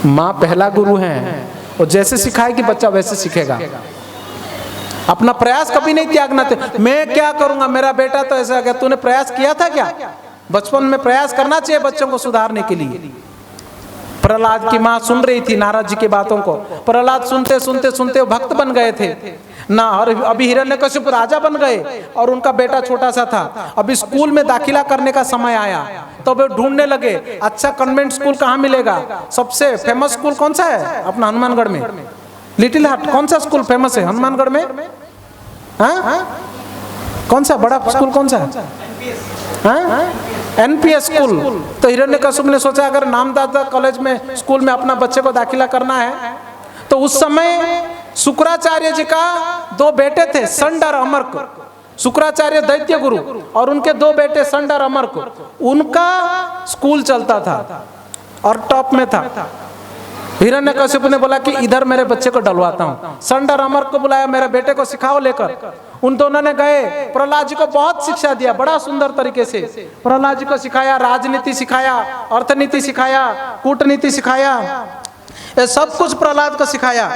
माँ पहला गुरु है, और जैसे सिखाएगी बच्चा वैसे सीखेगा। अपना प्रयास कभी नहीं त्यागना थे। मैं क्या करूंगा, मेरा बेटा तो ऐसा गया, तूने प्रयास किया था क्या? बचपन में प्रयास करना चाहिए बच्चों को सुधारने के लिए। प्रहलाद की माँ सुन रही थी नारद जी की बातों को। प्रहलाद सुनते सुनते सुनते वो भक्त बन गए थे ना, और अभी हिरण्यकशिपु राजा बन गए और उनका बेटा छोटा सा था। अभी स्कूल में दाखिला करने का समय आया तो वे ढूंढने लगे अच्छा कन्वेंट स्कूल कहाँ मिलेगा। सबसे फेमस स्कूल कौन सा है अपना हनुमानगढ़ में? Little heart. कौन सा स्कूल फेमस है हनुमानगढ़ में? हाँ, कौन सा बड़ा स्कूल कौन सा है? NPS school. तो हिरण्यकशिपु ने सोचा अगर नामदाता कॉलेज में स्कूल में अपना बच्चे को दाखिला करना है तो उस समय शुक्राचार्य जी का 2 बेटे थे, संड और अमर्क। शुक्राचार्य दैत्य गुरु और उनके 2 बेटे संड और अमर्क, उनका स्कूल चलता था और टॉप में था। हिरण्यकशिपु ने बोला कि इधर मेरे बच्चे को डलवाता हूँ। संड और अमर्क को बुलाया, मेरे बेटे को सिखाओ लेकर। उन दोनों ने गए, प्रहलाद जी को बहुत शिक्षा दिया, बड़ा सुंदर तरीके से प्रहलाद जी को सिखाया, राजनीति सिखाया, अर्थनीति सिखाया, कूटनीति सिखाया, ये सब कुछ प्रहलाद को सिखाया।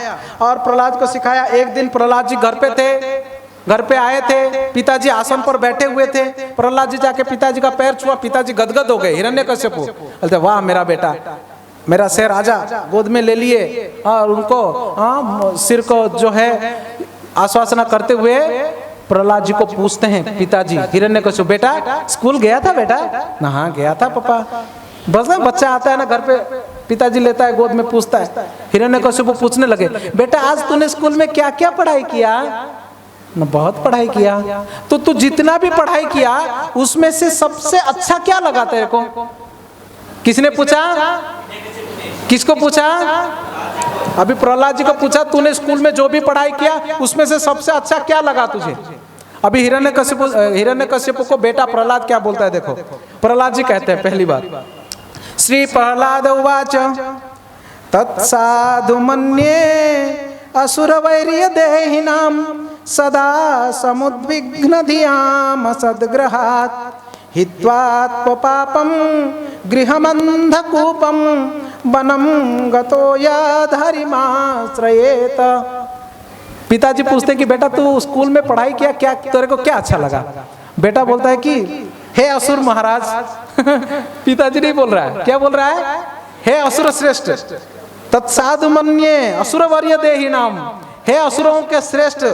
और प्रहलाद को सिखाया। एक दिन प्रहलाद जी घर पे थे, घर पे आए थे, पिताजी आसन पर बैठे हुए थे। प्रहलाद जी जाके पिताजी का पैर छुआ, पिताजी गदगद हो गए। हिरण्यकशिपु बोलते वाह मेरा बेटा, मेरा शेर राजा गोद में ले लिए और उनको सिर को जो है आश्वासना करते हुए प्रहलाद जी को पूछते हैं पिताजी हिरण्यकशिपु, बेटा स्कूल गया था बेटा? ना हाँ गया था पापा। बस ना बच्चा आता है ना घर पे, पिताजी लेता है गोद में, पूछता है। हिरण्यकशिपु पूछने लगे बेटा आज तूने स्कूल में क्या क्या पढ़ाई किया? ना बहुत पढ़ाई किया। तो तू जितना भी पढ़ाई किया उसमें से सबसे अच्छा क्या लगा तेरे को? किसने पूछा? किसको पूछा? अभी प्रहलाद जी को पूछा तूने स्कूल में जो भी पढ़ाई किया उसमें से सबसे अच्छा क्या लगा तुझे? अभी हिरण्यकशिपु को बेटा प्रहलाद क्या बोलता है देखो। प्रहलाद जी कहते हैं पहली बार, श्री प्रहलाद उवाच तत्साधु मन्ये असुरवैर्य देहिनां सदा समुद्विग्न धियाम सद्ग्रहात् हित्वात्मपापं गृहमन्धकूपं वनं गतो यद्धरिमाश्रयेत। पिताजी पूछते कि बेटा तू स्कूल में पढ़ाई किया, क्या तेरे को क्या अच्छा लगा? बेटा बोलता है कि हे असुर महाराज पिताजी नहीं बोल रहा है, क्या बोल रहा है? हे असुर श्रेष्ठ तत्साधु मन्ये असुरवर्य देहिनाम, हे असुरों के श्रेष्ठ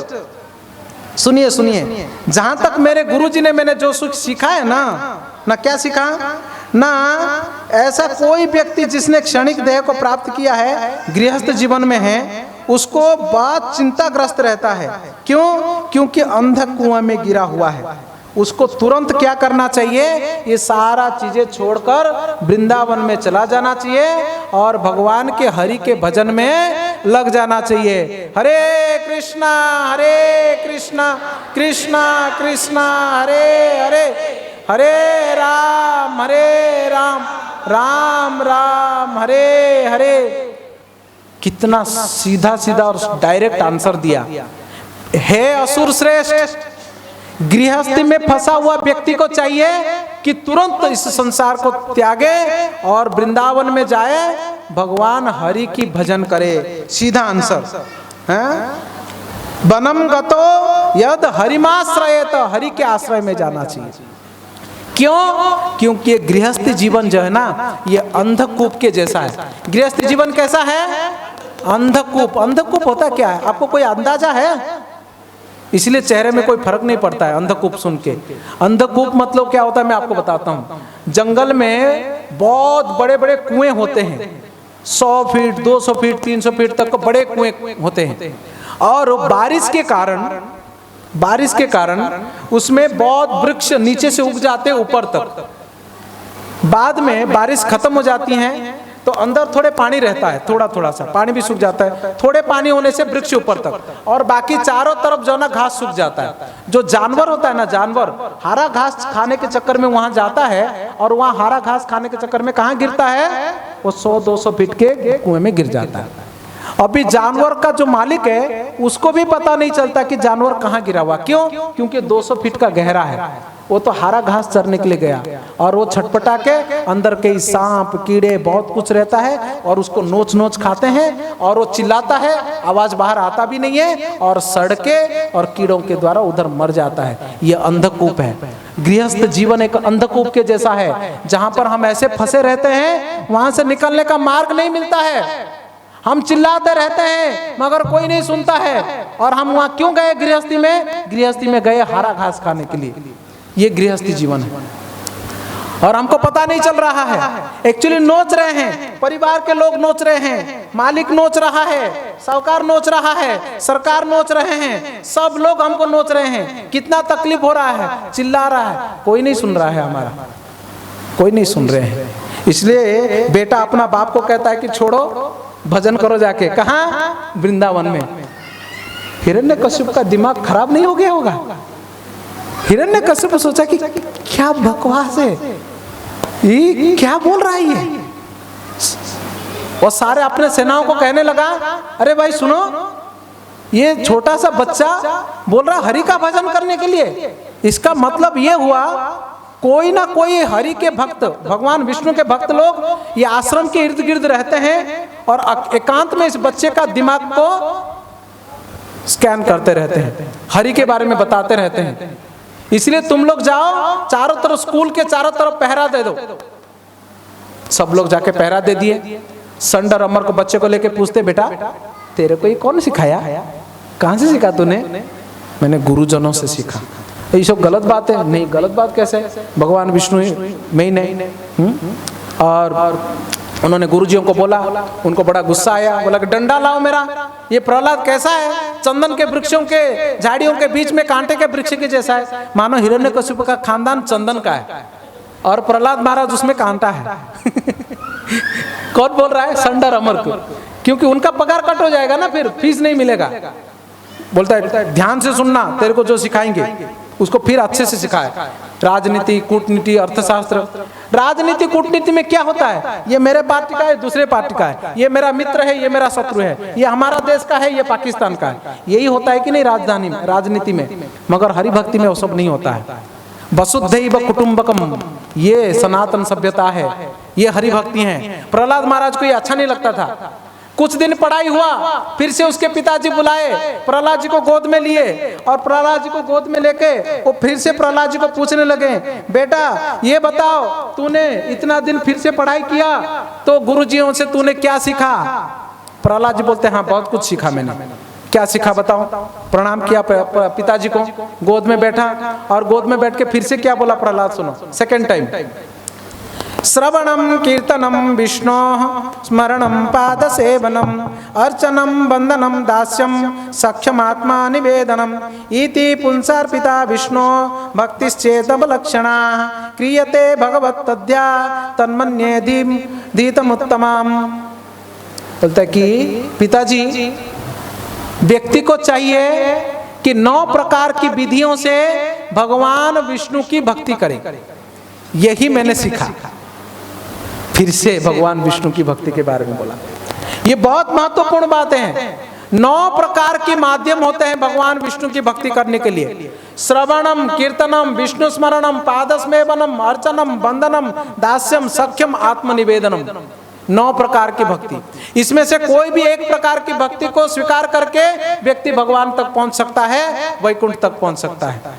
सुनिए सुनिए, जहां तक मेरे गुरुजी ने मैंने जो सुख सीखा है ना क्या सीखा ना, ऐसा कोई व्यक्ति जिसने क्षणिक देह को प्राप्त किया है, गृहस्थ जीवन में है, उसको बहुत चिंताग्रस्त रहता है। क्यों? क्योंकि अंधक कुआं में गिरा हुआ है। उसको तुरंत क्या करना चाहिए? ये सारा चीजें छोड़कर वृंदावन में चला जाना चाहिए और भगवान के हरि के भजन में लग जाना चाहिए। हरे कृष्णा कृष्णा कृष्णा हरे हरे, हरे राम राम राम हरे हरे। कितना सीधा सीधा और डायरेक्ट आंसर दिया। हे असुर श्रेष्ठ, गृहस्थी में फंसा हुआ व्यक्ति को चाहिए कि तुरंत इस संसार को त्यागे और वृंदावन में जाए, भगवान हरि की भजन करे। सीधा आंसर है। वनम गतो यद हरिमाश्रयेत, हरि के आश्रय में जाना चाहिए। क्यों? क्योंकि ये गृहस्थ जीवन जो है ना, ये अंधकूप के जैसा है। गृहस्थ जीवन कैसा है? अंधकूप। अंधकूप होता क्या है? आपको कोई अंदाजा है? इसलिए चेहरे में कोई फर्क नहीं पड़ता है अंधकूप सुन के। अंधकूप मतलब क्या होता है मैं आपको बताता हूँ। जंगल में बहुत बड़े बड़े कुएं होते हैं, 100 फीट 200 फीट 300 फीट तक बड़े कुएं होते हैं, और बारिश के कारण उसमें बहुत वृक्ष नीचे से उग जाते हैं ऊपर तक। बाद में बारिश खत्म हो जाती है तो अंदर थोड़े पानी रहता है, थोड़ा थोड़ा सा पानी भी सूख जाता है। थोड़े पानी होने से वृक्ष ऊपर तक, और बाकी चारों तरफ जो ना घास सूख जाता है। जो जानवर होता है ना, जानवर हरा घास खाने के चक्कर में वहां जाता है और वहां हरा घास खाने के चक्कर में कहाँ गिरता है? वो 100-200 फीट के कुएं में गिर जाता है। अभी जानवर का जो मालिक है उसको भी पता नहीं चलता कि जानवर कहाँ गिरा हुआ। क्यों? क्योंकि 200 फीट का गहरा है वो तो हरा घास चरने के लिए गया और वो छटपटा के अंदर कई सांप कीड़े बहुत कुछ रहता है और उसको नोच नोच खाते हैं और वो चिल्लाता है, आवाज बाहर आता भी नहीं है और सड़के और कीड़ों के द्वारा उधर मर जाता है। ये अंधकूप है। गृहस्थ जीवन एक अंधकूप के जैसा है, जहां पर हम ऐसे फंसे रहते हैं वहां से निकलने का मार्ग नहीं मिलता है। हम चिल्लाते रहते हैं मगर कोई नहीं सुनता है। और हम वहां क्यों गए गृहस्थी में? गृहस्थी में गए हरा घास खाने के लिए। ये गृहस्थी जीवन है और हमको पता नहीं चल रहा है। एक्चुअली नोच रहे हैं, परिवार के लोग नोच रहे हैं, मालिक नोच रहा है, साहूकार नोच रहा है, सरकार नोच रहे हैं, सब लोग हमको नोच रहे हैं। कितना तकलीफ हो रहा है, चिल्ला रहा है, कोई नहीं सुन रहा है हमारा, कोई नहीं सुन रहे हैं। इसलिए बेटा अपना बाप को कहता है कि छोड़ो, भजन करो जाके। कहाँ? वृंदावन में। हिरण्यकश्यप का दिमाग खराब नहीं हो गया होगा? हिरण्यकश्यप सोचा कि क्या बकवास है, ये क्या बोल रहा है ये। और सारे अपने सेनाओं को कहने लगा, अरे भाई सुनो, ये छोटा सा बच्चा बोल रहा हरि का भजन करने के लिए। इसका मतलब ये हुआ कोई ना कोई हरि के भक्त, भगवान विष्णु के भक्त लोग ये आश्रम के इर्द गिर्द रहते हैं और एकांत में इस बच्चे का दिमाग को स्कैन करते रहते हैं, हरि के बारे में बताते रहते हैं। इसलिए तुम लोग जाओ, चारों तरफ स्कूल के चारों तरफ पहरा दे दो। सब लोग जाके पहरा दे दिए। संडर अमर को बच्चे को लेके पूछते, बेटा तेरे को ये कौन सिखाया, कहाँ से सीखा तूने? मैंने गुरुजनों से सीखा। ये सब गलत बात है। नहीं, गलत बात कैसे? भगवान विष्णु में ही नहीं। और उन्होंने गुरुजियों को बोला, उनको बड़ा गुस्सा आया, बोला कि डंडा लाओ मेरा। ये प्रहलाद कैसा है? चंदन के वृक्षों के झाड़ियों के बीच में कांटे के वृक्ष के जैसा है। मानो हिरण्यकश्यप का खानदान चंदन का है और प्रहलाद महाराज उसमें कांटा है। कौन बोल रहा है? संडर अमर को, क्योंकि उनका पगार कट हो जाएगा ना, फिर फीस नहीं मिलेगा। बोलता है ध्यान से सुनना, तेरे को जो सिखाएंगे उसको फिर अच्छे से सिखाए। राजनीति, कूटनीति, अर्थशास्त्र। राजनीति कूटनीति में क्या होता है? ये मेरे पार्टी का है, दूसरे पार्टी का है, ये मेरा मित्र है, ये मेरा शत्रु है, ये हमारा देश का है, ये पाकिस्तान का है। यही होता है कि नहीं राजधानी में, राजनीति में। मगर हरि भक्ति में वो सब नहीं होता है। वसुधैव कुटुंबकम, ये सनातन सभ्यता है, ये हरि भक्ति है। प्रहलाद महाराज को ये अच्छा नहीं लगता था। कुछ दिन पढ़ाई हुआ, फिर से उसके पिताजी बुलाए, प्रहलाद जी को गोद में लिए और प्रहलाद जी को गोद में लेके वो फिर से प्रहलाद जी को पूछने लगे, बेटा ये बताओ, तूने इतना दिन फिर से पढ़ाई किया तो गुरुजियों से तूने क्या सीखा? प्रहलाद जी बोलते, हाँ बहुत कुछ सीखा मैंने। क्या सीखा बताओ? प्रणाम किया पिताजी को, गोद में बैठा और गोद में बैठ के फिर से क्या बोला प्रहलाद? सुनो सेकेंड टाइम। श्रवणम कीर्तनम विष्णो स्मरणम पाद सेवनम अर्चनम वंदनम दास्यम सख्यम आत्मा निवेदनम इति पुंसार्पिता विष्णु भक्तिश्चेदवलक्षणा क्रियते भगवत्तद्या तन्मन्ये धीतमुत्तमम्। बोलता है कि पिताजी, व्यक्ति को चाहिए कि 9 प्रकार की विधियों से भगवान विष्णु की भक्ति करे। यही मैंने सीखा। फिर से भगवान विष्णु की भक्ति के बारे में बोला। ये बहुत महत्वपूर्ण बात है। 9 प्रकार के माध्यम होते हैं भगवान विष्णु की भक्ति करने के लिए। श्रवणम, कीर्तनम, विष्णु स्मरणम, पादस्मेवनम, अर्चनम, वंदनम, दास्यम, सख्यम, आत्मनिवेदनम। 9 प्रकार की भक्ति। इसमें से कोई भी एक प्रकार की भक्ति को स्वीकार करके व्यक्ति भगवान तक पहुंच सकता है, वैकुंठ तक पहुंच सकता है।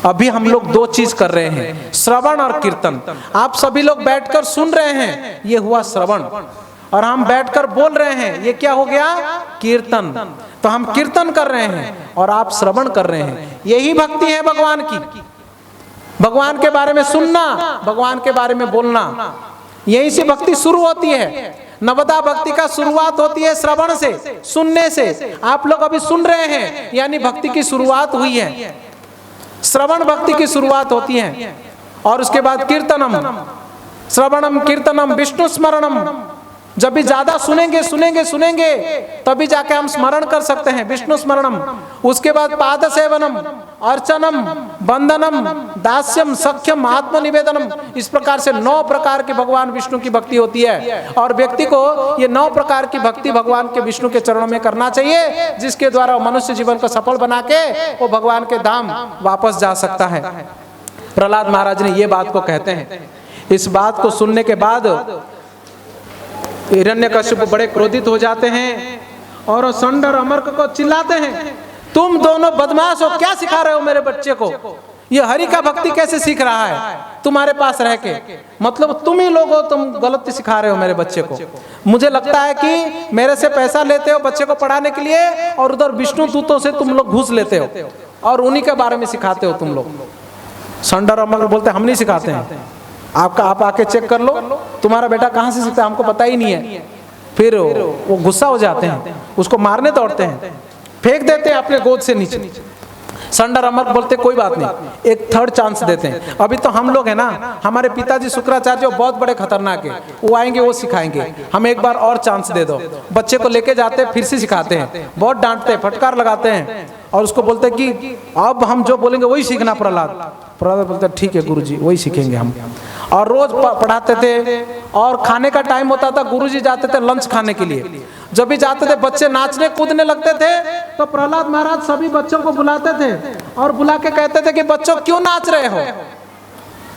अभी हम लोग 2 चीज कर रहे हैं, श्रवण और कीर्तन। आप सभी लोग बैठकर सुन रहे हैं, ये हुआ श्रवण। और हम बैठकर बोल रहे हैं, ये क्या हो गया? कीर्तन। तो हम कीर्तन कर रहे हैं और आप श्रवण कर रहे हैं। यही भक्ति है भगवान की। भगवान के बारे में सुनना, भगवान के बारे में बोलना, यहीं से भक्ति शुरू होती है। नवदा भक्ति का शुरुआत होती है श्रवण से, सुनने से। आप लोग अभी सुन रहे हैं, यानी भक्ति की शुरुआत हुई है। श्रवण भक्ति की शुरुआत होती है। और उसके बाद कीर्तनम, श्रवणम कीर्तनम विष्णु स्मरणम। जब भी ज्यादा सुनेंगे सुनेंगे सुनेंगे तभी जाके हम स्मरण कर सकते हैं, विष्णु स्मरणम। उसके बाद पाद सेवनम, अर्चनम, वंदनम, दास्यम, सख्यम, आत्मनिवेदनम। इस प्रकार से 9 प्रकार की भगवान विष्णु की भक्ति होती है। और व्यक्ति को ये 9 प्रकार की भक्ति भगवान के विष्णु के चरणों में करना चाहिए, जिसके द्वारा मनुष्य जीवन को सफल बना के वो भगवान के धाम वापस जा सकता है। प्रहलाद महाराज ने ये बात को कहते हैं। इस बात को सुनने के बाद हिरण्यकशिपु बड़े क्रोधित हो जाते हैं और षंड और अमर्क को चिल्लाते हैं, तुम दोनों बदमाश हो, क्या सिखा रहे हो मेरे बच्चे को? ये हरि का भक्ति कैसे सीख रहा है तुम्हारे पास रह के? मतलब तुम ही लोग हो, तुम गलत सिखा रहे हो मेरे बच्चे को। मुझे लगता है कि मेरे से पैसा लेते हो बच्चे को पढ़ाने के लिए और उधर विष्णु दूतों से तुम लोग घूस लेते हो और उन्हीं के बारे में सिखाते हो तुम लोग। षंड और अमर्क बोलते हम नहीं सिखाते हैं, आप आके चेक कर लो, तुम्हारा बेटा कहाँ से सीखता है, हमको पता ही नहीं है। फिर वो गुस्सा हो जाते हैं, उसको मारने दौड़ते हैं, फेंक देते हैं अपने गोद से नीचे। षंड और अमर्क बोलते कोई बात नहीं, एक थर्ड चांस देते हैं। अभी तो हम लोग है ना, हमारे पिताजी शुक्राचार्य बहुत बड़े खतरनाक है, वो आएंगे वो सिखाएंगे, हम एक बार और चांस दे दो। बच्चे को लेके जाते हैं, फिर से सिखाते हैं, बहुत डांटते हैं, फटकार लगाते हैं और उसको बोलते हैं कि अब हम जो बोलेंगे वही सीखना। प्रहलाद बोलते ठीक है गुरुजी, वही सीखेंगे हम। और रोज पढ़ाते थे और खाने का टाइम होता था, गुरुजी जाते थे लंच खाने के लिए। जब भी जाते थे बच्चे नाचने कूदने लगते थे तो प्रहलाद महाराज सभी बच्चों को बुलाते थे और बुला के कहते थे कि बच्चों क्यों नाच रहे हो?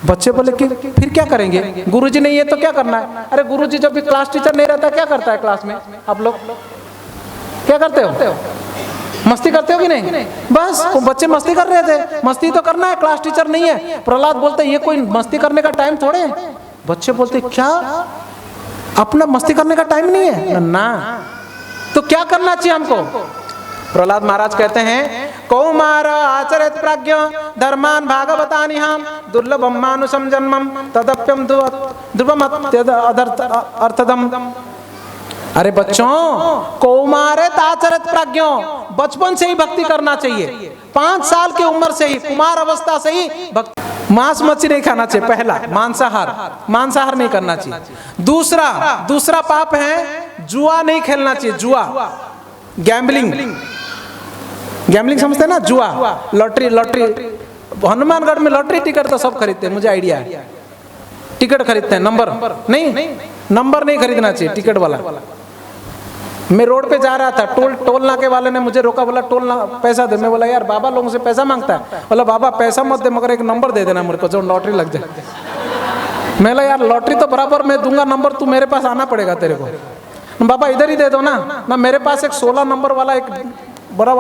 बच्चे बोले कि फिर क्या करेंगे गुरुजी ने ये तो क्या करना है? अरे गुरुजी जब भी क्लास टीचर नहीं रहता क्या करता है क्लास में? आप लोग क्या करते हो? मस्ती करते हो कि नहीं? बस वो बच्चे मस्ती कर रहे थे, मस्ती तो करना है, क्लास टीचर नहीं है। प्रहलाद बोलते ये कोई मस्ती करने का टाइम थोड़े है। बच्चे बोलते क्या अपना मस्ती करने का टाइम नहीं है ना, तो क्या करना चाहिए हमको? प्रहलाद महाराज कहते हैं कौमार आचरित प्राज्ञ धर्मान भागवतानि हम दुर्लभम मानुषम जन्मम तदप्यम ध्रुवम अर्थदम। अरे बच्चों, कौमारित आचरित प्राज्ञो, बचपन से ही भक्ति करना चाहिए। 5 साल की उम्र से ही, कुमार अवस्था से ही भक्ति। मांस मच्छी नहीं खाना चाहिए, पहला मांसाहार नहीं करना चाहिए। दूसरा पाप है जुआ नहीं खेलना चाहिए। जुआ गैम्बलिंग समझते हैं ना? जुआ लॉटरी हनुमानगढ़ में लॉटरी टिकट तो सब खरीदते हैं, मुझे आइडिया है। टिकट खरीदते हैं, नंबर नहीं खरीदना चाहिए टिकट वाला। मैं रोड पे जा रहा था, टोल नाके वाले ने मुझे रोका, बोला टोल ना पैसा दे। मैं बोला यार बाबा लोगों से पैसा मांगता है। बोला बाबा पैसा मत दे मगर एक नंबर दे देना मेरे को जो लॉटरी लग जाए। मैं बोला यार लॉटरी तो बराबर मैं दूंगा, नंबर तू मेरे पास आना पड़ेगा तेरे को। बाबा इधर ही दे दो ना मेरे पास एक 16 नंबर वाला एक बड़ा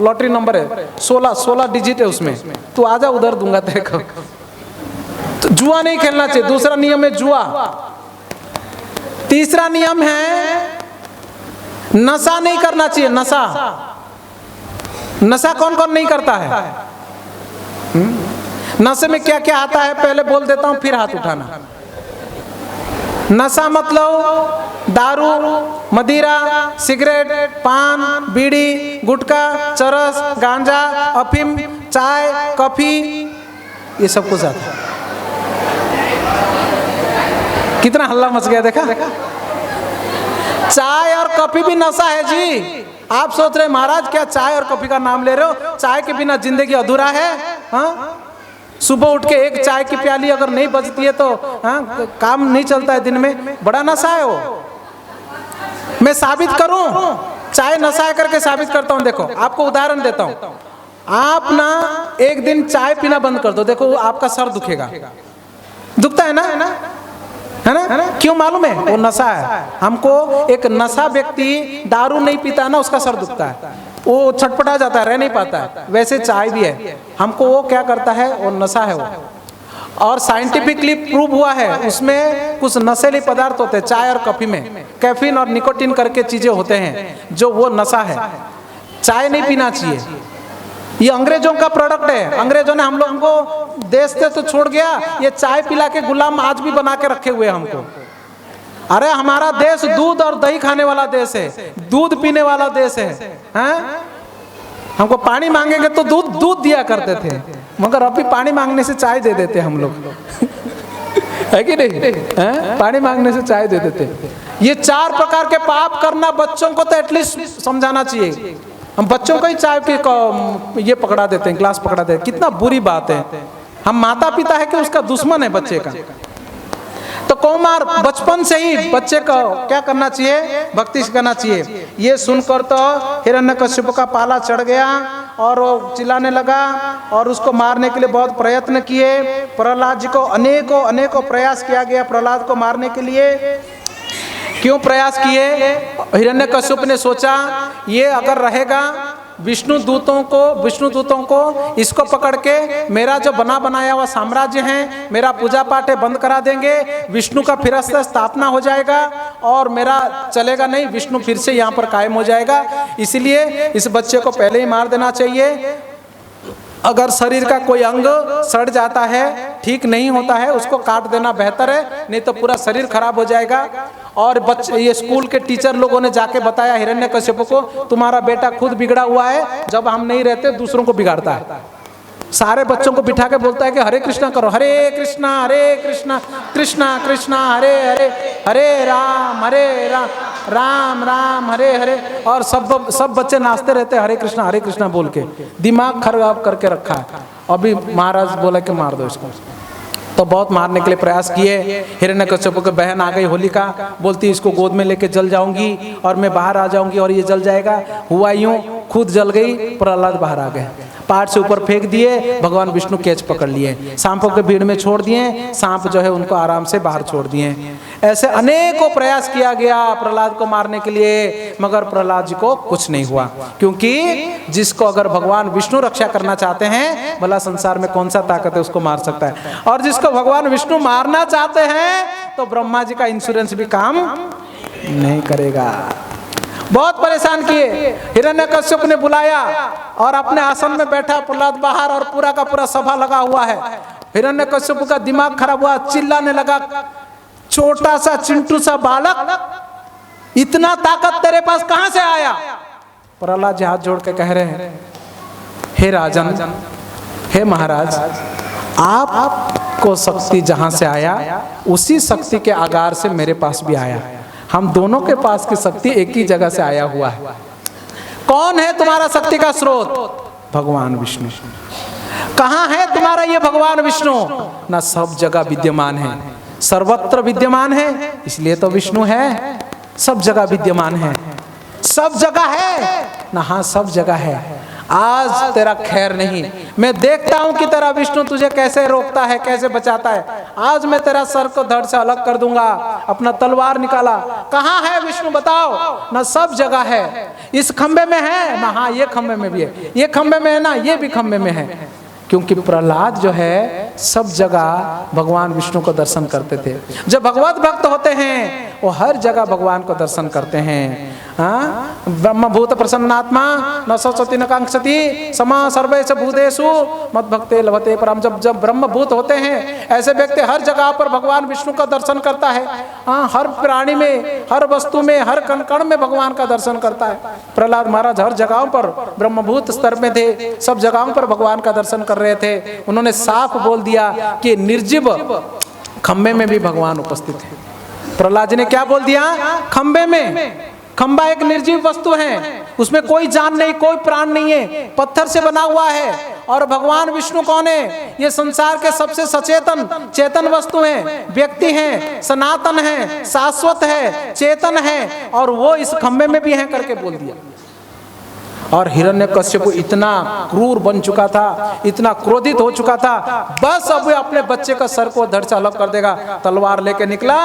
लॉटरी नंबर है, 16 डिजिट है उसमें, तू आजा उधर दूंगा तेरे को। तो जुआ नहीं खेलना चाहिए, दूसरा नियम है जुआ। तीसरा नियम है नशा नहीं करना चाहिए। नशा कौन कौन नहीं करता है? नशे में क्या क्या आता है पहले बोल देता हूं, फिर हाथ उठाना। नशा मतलब दारू, मदिरा, सिगरेट, पान, बीड़ी, गुटखा, चरस, गांजा, अफीम, चाय, कॉफी, ये सब कुछ आता है। कितना हल्ला मच गया देखा? चाय और कॉफी भी नशा है जी। आप सोच रहे महाराज क्या चाय और कॉफी का नाम ले रहे हो? चाय के बिना जिंदगी अधूरा है। हाँ, सुबह उठ के एक चाय की प्याली अगर नहीं बजती है तो काम नहीं चलता है दिन में, बड़ा नशा है वो। मैं साबित करूं, चाय नशा है करके साबित करता हूं। देखो आपको उदाहरण देता हूं। आप ना एक दिन चाय पीना बंद कर दो, देखो आपका सर दुखेगा। दुखता है ना? है ना? क्यों मालूम है? वो नशा है। हमको एक नशा व्यक्ति दारू नहीं पीता है ना, उसका सर दुखता है, वो छटपटा जाता है, रह नहीं पाता है। वैसे चाय भी है, हमको वो क्या करता है, वो नशा है वो। और साइंटिफिकली प्रूव हुआ है, उसमें कुछ नशीले पदार्थ होते हैं चाय और कॉफी में, कैफीन और निकोटीन करके चीजें होते हैं जो वो नशा है। चाय नहीं पीना चाहिए, ये अंग्रेजों का प्रोडक्ट है। अंग्रेजों ने हम लोगों को देश से तो छोड़ गया, ये चाय पिला के गुलाम आज भी बना के रखे हुए हमको। अरे हमारा देश दूध और दही खाने वाला देश है, दूध पीने वाला देश है। हैं? हमको पानी मांगेंगे तो दूध दिया करते थे, मगर अभी पानी मांगने से चाय दे देते हम लोग। है कि नहीं? हैं? पानी मांगने से चाय दे देते। ये 4 प्रकार के पाप करना बच्चों को तो एटलीस्ट समझाना चाहिए। हम बच्चों को ही चाय के ये पकड़ा देते हैं, ग्लास पकड़ा देते हैं, कितना बुरी बात है। हम माता पिता है कि उसका दुश्मन है बच्चे का। तो कौमार बचपन से ही बच्चे को क्या करना चाहिए, भक्ति करना चाहिए। ये सुनकर तो हिरण्यकश्यप का पाला चढ़ गया और वो चिल्लाने लगा और उसको मारने के लिए बहुत प्रयत्न किए। प्रहलाद जी को अनेकों प्रयास किया गया प्रहलाद को मारने के लिए। क्यों प्रयास किए? हिरण्यकश्यप ने सोचा ये अगर रहेगा विष्णु दूतों को इसको पकड़ के मेरा जो बना बनाया हुआ साम्राज्य है, मेरा पूजा पाठ है, बंद करा देंगे, विष्णु का फिर से स्थापना हो जाएगा और मेरा चलेगा नहीं, विष्णु फिर से यहाँ पर कायम हो जाएगा। इसलिए इस बच्चे को पहले ही मार देना चाहिए। अगर शरीर का कोई अंग सड़ जाता है, ठीक नहीं होता है, उसको काट देना बेहतर है, नहीं तो पूरा शरीर खराब हो जाएगा। और बच्चे, ये स्कूल के टीचर लोगों ने जाके बताया हिरण्यकश्यप को, तुम्हारा बेटा खुद बिगड़ा हुआ है, जब हम नहीं रहते दूसरों को बिगाड़ता है। सारे बच्चों को बिठा के बोलता है कि हरे कृष्णा करो, हरे कृष्णा कृष्णा कृष्णा हरे हरे, हरे राम राम राम हरे हरे। और सब बच्चे नाचते रहते हरे कृष्णा बोल के, दिमाग खराब करके रखा है। अभी महाराज बोला कि मार दो इसको, तो बहुत मारने के लिए प्रयास किए। हिरण्यकश्यप की बहन आ गई होलिका, बोलती इसको गोद में लेके जल जाऊंगी और मैं बाहर आ जाऊंगी और ये जल जाएगा। हुआ यूं, खुद जल गई, प्रहलाद बाहर आ गए, पहाड़ से ऊपर फेंक दिए, भगवान विष्णु कैच पकड़ लिए, सांपों के भीड़ में छोड़ दिए, सांप जो है उनको आराम से बाहर छोड़ दिए। ऐसे अनेकों प्रयास किया गया प्रहलाद को मारने के लिए, मगर प्रहलाद जी को कुछ नहीं हुआ। क्योंकि जिसको अगर भगवान विष्णु रक्षा करना चाहते हैं, भला संसार में कौन सा ताकत है उसको मार सकता है। और जिसको भगवान विष्णु मारना चाहते हैं तो ब्रह्मा जी का इंश्योरेंस भी काम नहीं करेगा। बहुत परेशान किए। हिरण्यकश्यप ने बुलाया और अपने आसन में बैठा प्रहलाद बाहर, और पूरा का पूरा सभा लगा हुआ है। हिरण्यकश्यप का दिमाग खराब हुआ, चिल्लाने लगा, छोटा सा चिंटू सा बालक, इतना ताकत तेरे पास कहां से आया? प्रहलाद जी हाथ जोड़ के कह रहे हैं, हे राजन, हे महाराज, आपको शक्ति जहां से आया उसी शक्ति के आगार से मेरे पास भी आया। हम दोनों के पास की शक्ति एक ही जगह से आया हुआ है। कौन है तुम्हारा शक्ति का स्रोत? भगवान विष्णु। कहाँ है तुम्हारा ये भगवान विष्णु? ना सब जगह विद्यमान है, सर्वत्र विद्यमान है, इसलिए तो विष्णु है। सब जगह विद्यमान है, सब जगह है ना, हाँ सब जगह है। आज तेरा खैर नहीं, मैं देखता हूं कि तेरा विष्णु तुझे कैसे रोकता है, कैसे बचाता है। आज मैं तेरा सर को धड़ से अलग कर दूंगा। अपना तलवार निकाला, कहाँ है विष्णु बताओ? ना सब जगह है, इस खंबे में है ना, हाँ ये खंबे में भी है, ये खंबे में है ना, ये भी खंबे में है। क्योंकि प्रहलाद जो है सब जगह भगवान विष्णु को दर्शन करते थे। जब भगवत भक्त होते हैं वो हर जगह भगवान को दर्शन करते हैं। ब्रह्मभूत प्रसन्नात्मा न सरस्वती न कांक्षति समा सर्वेषु भूतेषु मद्भक्ते लभते परम। जब ब्रह्मभूत होते हैं ऐसे व्यक्ति हर जगह पर भगवान विष्णु का दर्शन करता है। हर प्राणी में, हर वस्तु में, हर कण कण में भगवान का दर्शन करता है। प्रहलाद महाराज हर जगहों पर ब्रह्मभूत स्तर में थे, सब जगहों पर भगवान का दर्शन कर रहे थे। उन्होंने साफ बोल दिया कि निर्जीव खंबे में भी भगवान उपस्थित है। प्रहलाद जी ने क्या बोल दिया? खंबे में, खंबा एक निर्जीव वस्तु है, उसमें कोई जान नहीं, कोई प्राण नहीं है, पत्थर से बना हुआ है। और भगवान विष्णु कौन है? ये संसार के सबसे सचेतन चेतन वस्तु हैं, व्यक्ति हैं, सनातन है, शाश्वत है, चेतन है, और वो इस खंबे में भी है करके बोल दिया। और हिरण्यकश्यप इतना क्रूर बन चुका था, इतना क्रोधित हो चुका था, बस अब अपने बच्चे का सर को धड़ से अलग कर देगा। तलवार लेके निकला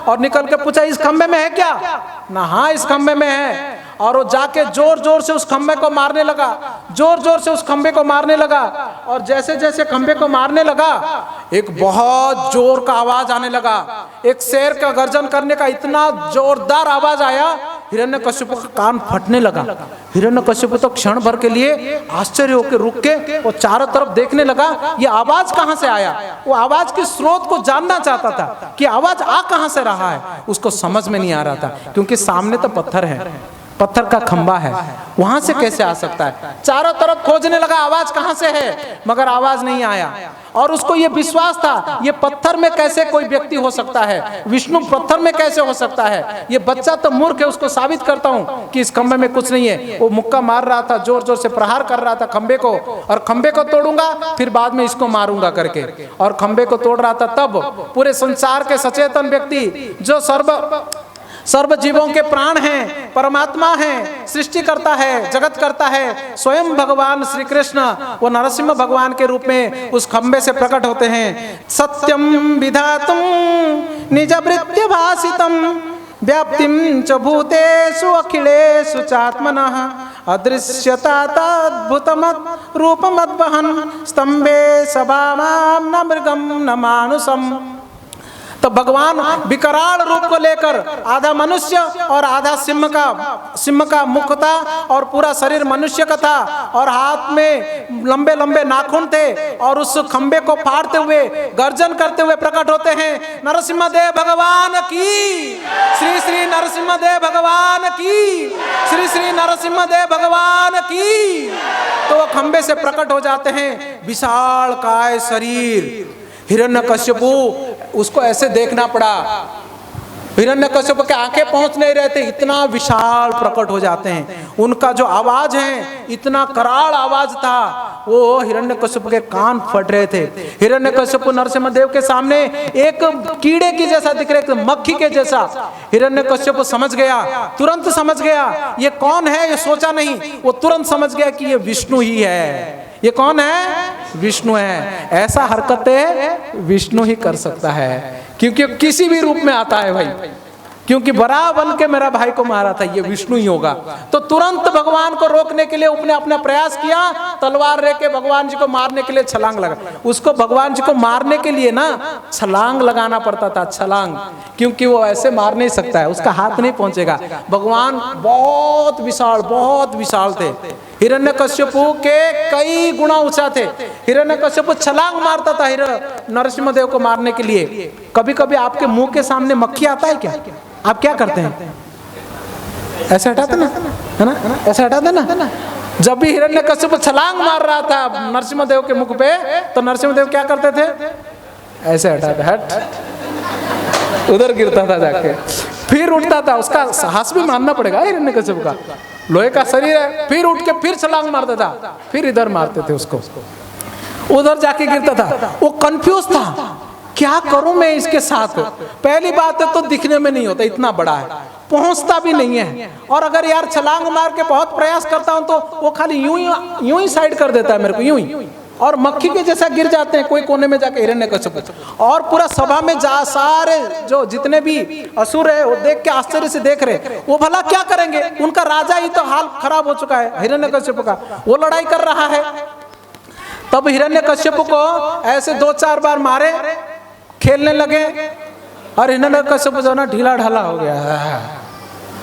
और निकल के पूछा, इस खंबे में है क्या? ना, हाँ इस खंबे में है। और वो जाके जोर जोर से उस खंबे को मारने लगा, जोर जोर से उस खंबे को मारने लगा। और जैसे जैसे खंबे को मारने लगा एक बहुत जोर का आवाज आने लगा, एक शेर का गर्जन करने का इतना जोरदार आवाज आया, हिरण्यकश्यप का कान फटने लगा। हिरण्यकश्यप तो क्षण भर के लिए आश्चर्य होकर रुक के वो चारों तरफ देखने लगा, ये आवाज कहां से आया। वो आवाज के स्रोत को जानना चाहता था कि आवाज आ कहां से रहा है, उसको समझ में नहीं आ रहा था। क्योंकि सामने तो पत्थर है, पत्थर का खंबा है, वहां से कैसे आ सकता है। चारों तरफ खोजने लगा आवाज कहां से है, मगर आवाज नहीं आया। और उसको ये विश्वास था ये पत्थर में कैसे कोई व्यक्ति हो सकता है, विष्णु पत्थर में कैसे हो सकता है, ये बच्चा तो मूर्ख है, उसको साबित करता हूँ कि इस खंबे में कुछ नहीं है। वो मुक्का मार रहा था, जोर जोर से प्रहार कर रहा था खंबे को, और खंबे को तोड़ूंगा फिर बाद में इसको मारूंगा करके, और खंबे को तोड़ रहा था। तब पूरे संसार के सचेतन व्यक्ति जो सर्व जीवों के प्राण हैं, परमात्मा हैं, सृष्टि करता है, जगत करता है, स्वयं भगवान श्री कृष्ण वो नरसिंह भगवान के रूप में उस खंबे से प्रकट होते हैं। सत्यम विधातुम निज वृत्ति भासितम व्याप्तिम च भूतेषु अखिलेषु चात्मनः अदृश्यताद्भुतमत् रूपमद्वहन् स्तंभे सभामां न मृगम न मानुषम। तो भगवान विकराल रूप को लेकर आधा मनुष्य और आधा सिंह का मुख था, और पूरा शरीर मनुष्य का था, और हाथ में लंबे लंबे नाखून थे, और उस खंबे को फाड़ते हुए गर्जन करते हुए प्रकट होते हैं। नरसिम्हा देव भगवान की, श्री श्री नरसिम्हा देव भगवान की, श्री श्री नरसिम्हा देव भगवान की। तो वो खंबे से प्रकट हो जाते हैं, विशाल काय शरीर। हिरण्यकश्यपु उसको ऐसे देखना पड़ा, हिरण्यकश्यप के आंखें पहुंच नहीं रहे थे, इतना विशाल प्रकट हो जाते हैं। उनका जो आवाज है इतना कराल आवाज था, वो हिरण्यकश्यप के कान फट रहे थे। हिरण्यकश्यप नरसिम्हदेव के सामने एक कीड़े की जैसा दिख रहे थे, मक्खी के जैसा। हिरण्यकश्यप समझ गया, तुरंत समझ गया ये कौन है, ये सोचा नहीं, वो तुरंत समझ गया कि ये विष्णु ही है। ये कौन है? विष्णु है। ऐसा हरकतें विष्णु ही कर सकता है, क्योंकि किसी भी रूप में आता है भाई, क्योंकि बड़ा बन के मेरा भाई को मारा था, ये विष्णु ही होगा। तो तुरंत भगवान को रोकने के लिए उसने अपना प्रयास किया, तलवार लेके भगवान जी को मारने के लिए छलांग लगा। उसको भगवान जी को मारने के लिए ना छलांग लगाना पड़ता था, छलांग, क्योंकि वो ऐसे मार नहीं सकता है, उसका हाथ नहीं पहुंचेगा। भगवान बहुत विशाल थे, हिरण्यकश्यपु के कई गुना ऊंचा थे। हिरण्यकश्यपु छलांग मारता था नरसिम्हदेव को मारने के लिए। कभी कभी आपके मुंह के सामने मक्खी आता है क्या, आप क्या करते हैं? ऐसे हटाते ना, है ना, ऐसे हटाते ना। जब भी हिरण्यकश्यप छलांग मार रहा था नरसिम्हदेव के मुख पे, तो नरसिम्हदेव क्या करते थे? ऐसे हटाते, हट, उधर गिरता था जाके, फिर उठता था। उसका साहस भी मानना पड़ेगा हिरण्यकश्यप का, लोहे का शरीर है। फिर उठ के फिर छलांग मारता था, फिर इधर मारते थे उसको, उधर जाके गिरता था। वो कंफ्यूज था, क्या करूं मैं इसके साथ। पहली बात है तो दिखने में नहीं होता, इतना बड़ा है, पहुंचता भी नहीं है, और अगर यार छलांग मार के बहुत प्रयास करता हूं तो वो खाली यूं ही साइड कर देता है मेरे को, यूं ही, और मक्खी के जैसा गिर जाते हैं कोई कोने में जाके हिरण्यकश्यप। और पूरा सभा में जा सारे जो जितने भी असुर है वो देख के आश्चर्य से देख रहे, वो भला क्या करेंगे, उनका राजा ही तो हाल खराब हो चुका है हिरण्यकश्यप का, वो लड़ाई कर रहा है। तब हिरण्यकश्यप को ऐसे 2-4 बार मारे, खेलने लगे, और हिरण्यकश्यप जो ना ढीला ढाला हो गया,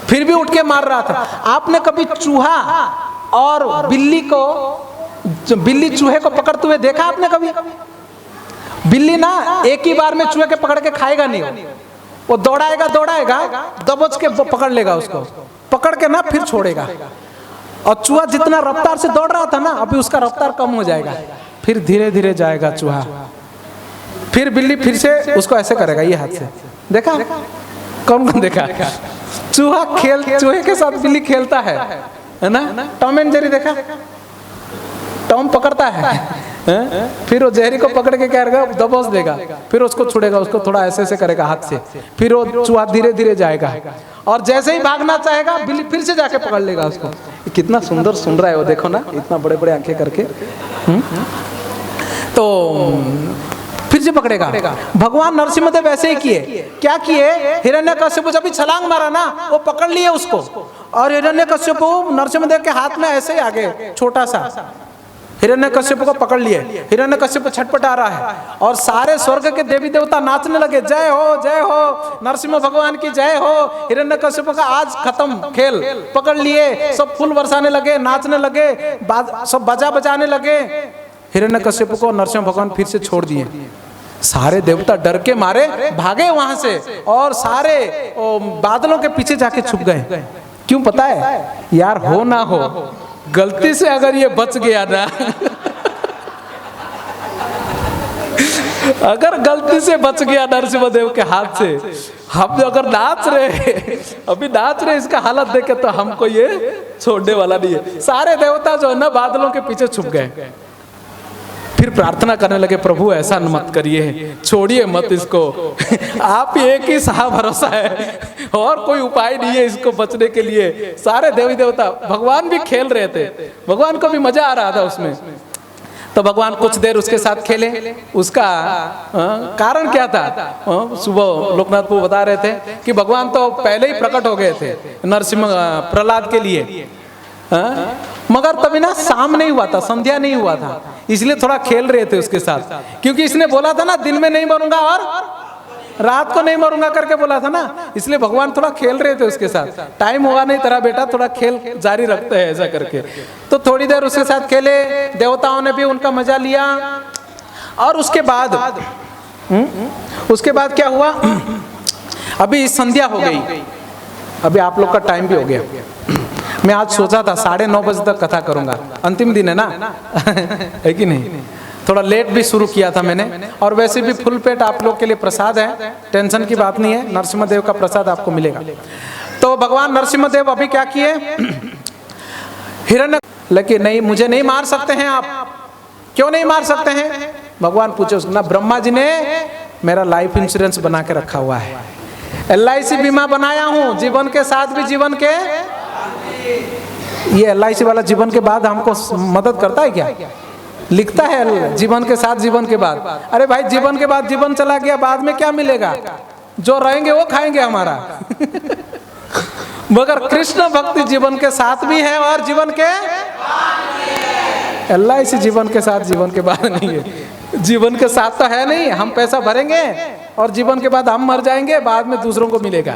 फिर भी उठ के मार रहा था। आपने कभी चूहा और बिल्ली चूहे को पकड़ते हुए देखा आपने कभी? बिल्ली ना एक ही बार में चूहे के पकड़ के खाएगा नहीं, वो दौड़ाएगा दबोच के पकड़ लेगा उसको, पकड़ के ना फिर छोड़ेगा। और चूहा जितना रफ्तार से दौड़ रहा था ना, अभी उसका रफ्तार कम हो जाएगा, फिर धीरे धीरे जाएगा चूहा, फिर बिल्ली फिर से उसको ऐसे करेगा, ये हाथ से। देखा? कौन देखा? चूहे के साथ बिल्ली खेलता है ना? टॉम एंड जेरी देखा? टॉम पकड़ता है, फिर वो जेरी को पकड़ के क्या करेगा, दबोच देगा, फिर उसको छुड़ेगा, उसको थोड़ा ऐसे करेगा हाथ से, फिर वो चूहा धीरे धीरे जाएगा, और जैसे ही भागना चाहेगा बिल्ली फिर से जाके पकड़ लेगा उसको। कितना सुंदर सुन रहा है वो, देखो ना, इतना बड़े बड़े आंखें करके। तो फिर से पकड़ेगा। भगवान नरसिम्हदेव ऐसे ही किए। क्या किए? हिरण्यकश्यप जब भी छलांग मारा ना, वो पकड़ लिए उसको, और हिरण्यकश्यप नरसिम्हदेव के हाथ में ऐसे ही आगे छोटा सा हिरण्यकश्यप को पकड़ लिए। हिरण्यकश्यप छटपटा रहा है, और सारे स्वर्ग के देवी देवता नाचने लगे, जय हो नरसिम्हा भगवान की जय हो। हिरण्यकश्यप का आज खत्म खेल, पकड़ लिए, सब फूल बरसाने लगे, नाचने लगे, सब बाजा बजाने लगे। हिरण्यकश्यप को नरसिम्हा भगवान फिर से छोड़ दिए। सारे देवता डर के मारे भागे वहां से, और सारे बादलों के पीछे जाके छुप गए। क्यों पता है? यार हो ना हो, गलती से अगर ये बच गया ना अगर गलती से बच गया नरसिंहदेव के हाथ से, हम अगर नाच रहे, अभी नाच रहे, इसका हालत देखे तो हमको ये छोड़ने वाला नहीं है। सारे देवता जो है ना बादलों के पीछे छुप गए। फिर प्रार्थना करने लगे, प्रभु ऐसा मत करिए, छोड़िए मत इसको, आप ही एक ही सहा भरोसा है, और कोई उपाय नहीं है इसको बचने के लिए। सारे देवी देवता, भगवान भी खेल रहे थे, भगवान को भी मजा आ रहा था उसमें। तो भगवान कुछ देर उसके साथ खेले। उसका कारण क्या था? सुबह लोकनाथ को बता रहे थे कि भगवान तो पहले ही प्रकट हो गए थे नरसिंह प्रहलाद के लिए, मगर तभी ना शाम नहीं हुआ था, संध्या नहीं हुआ था, इसलिए थोड़ा खेल रहे थे उसके साथ। क्योंकि इसने बोला था ना दिन में नहीं मरूंगा और रात को नहीं मरूंगा करके बोला था ना, इसलिए भगवान थोड़ा खेल रहे थे उसके साथ। टाइम हुआ नहीं तेरा बेटा, थोड़ा खेल जारी रखते हैं ऐसा करके। तो थोड़ी देर उसके साथ खेले, देवताओं ने भी उनका मजा लिया। और उसके बाद क्या हुआ? अभी संध्या हो गई, अभी आप लोग का टाइम भी हो गया। मैं आज सोचा था 9:30 बजे तक कथा करूंगा, अंतिम दिन है ना है कि नहीं? थोड़ा लेट भी शुरू किया था मैंने, और वैसे भी फुल पेट आप लोग के लिए प्रसाद है, टेंशन की बात नहीं है, नरसिम्हदेव का प्रसाद आपको मिलेगा। तो भगवान नरसिम्हदेव अभी क्या किए? हिरण्य, लेकिन नहीं, मुझे नहीं मार सकते हैं आप। क्यों नहीं मार सकते हैं? भगवान पूछे उसको ना, ब्रह्मा जी ने मेरा लाइफ इंश्योरेंस बना के रखा हुआ है, LIC बीमा बनाया हूं, जीवन के साथ भी जीवन के। ये LIC वाला जीवन के बाद हमको मदद करता है क्या? लिखता है जीवन के साथ जीवन के बाद। अरे भाई, जीवन के बाद जीवन चला गया, बाद में क्या मिलेगा? जो रहेंगे वो खाएंगे हमारा मगर कृष्ण भक्ति जीवन के साथ भी है और जीवन के LIC जीवन के साथ जीवन के बाद नहीं है। जीवन के साथ तो है नहीं, हम पैसा भरेंगे और जीवन के बाद हम मर जाएंगे, बाद में दूसरों को मिलेगा।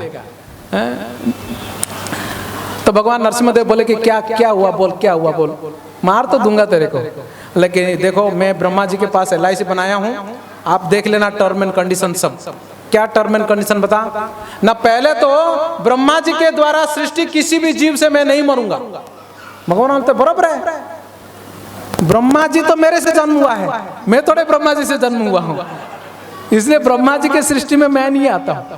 तो भगवान नरसिम्हदेव बोले कि क्या हुआ बोल, क्या हुआ बोल, मार तो दूंगा तेरे को, लेकिन देखो मैं ब्रह्मा जी के पास LIC बनाया हूं, आप देख लेना टर्म एंड कंडीशन सब। क्या टर्म एंड कंडीशन बता ना? पहले तो ब्रह्मा जी के द्वारा सृष्टि किसी भी जीव से मैं नहीं मरूंगा। भगवान बोलते बराबर है, ब्रह्मा जी तो मेरे से जन्म हुआ है, मैं थोड़े ब्रह्मा जी से जन्म हुआ हूं, इसलिए ब्रह्मा जी के सृष्टि में मैं नहीं आता हूं।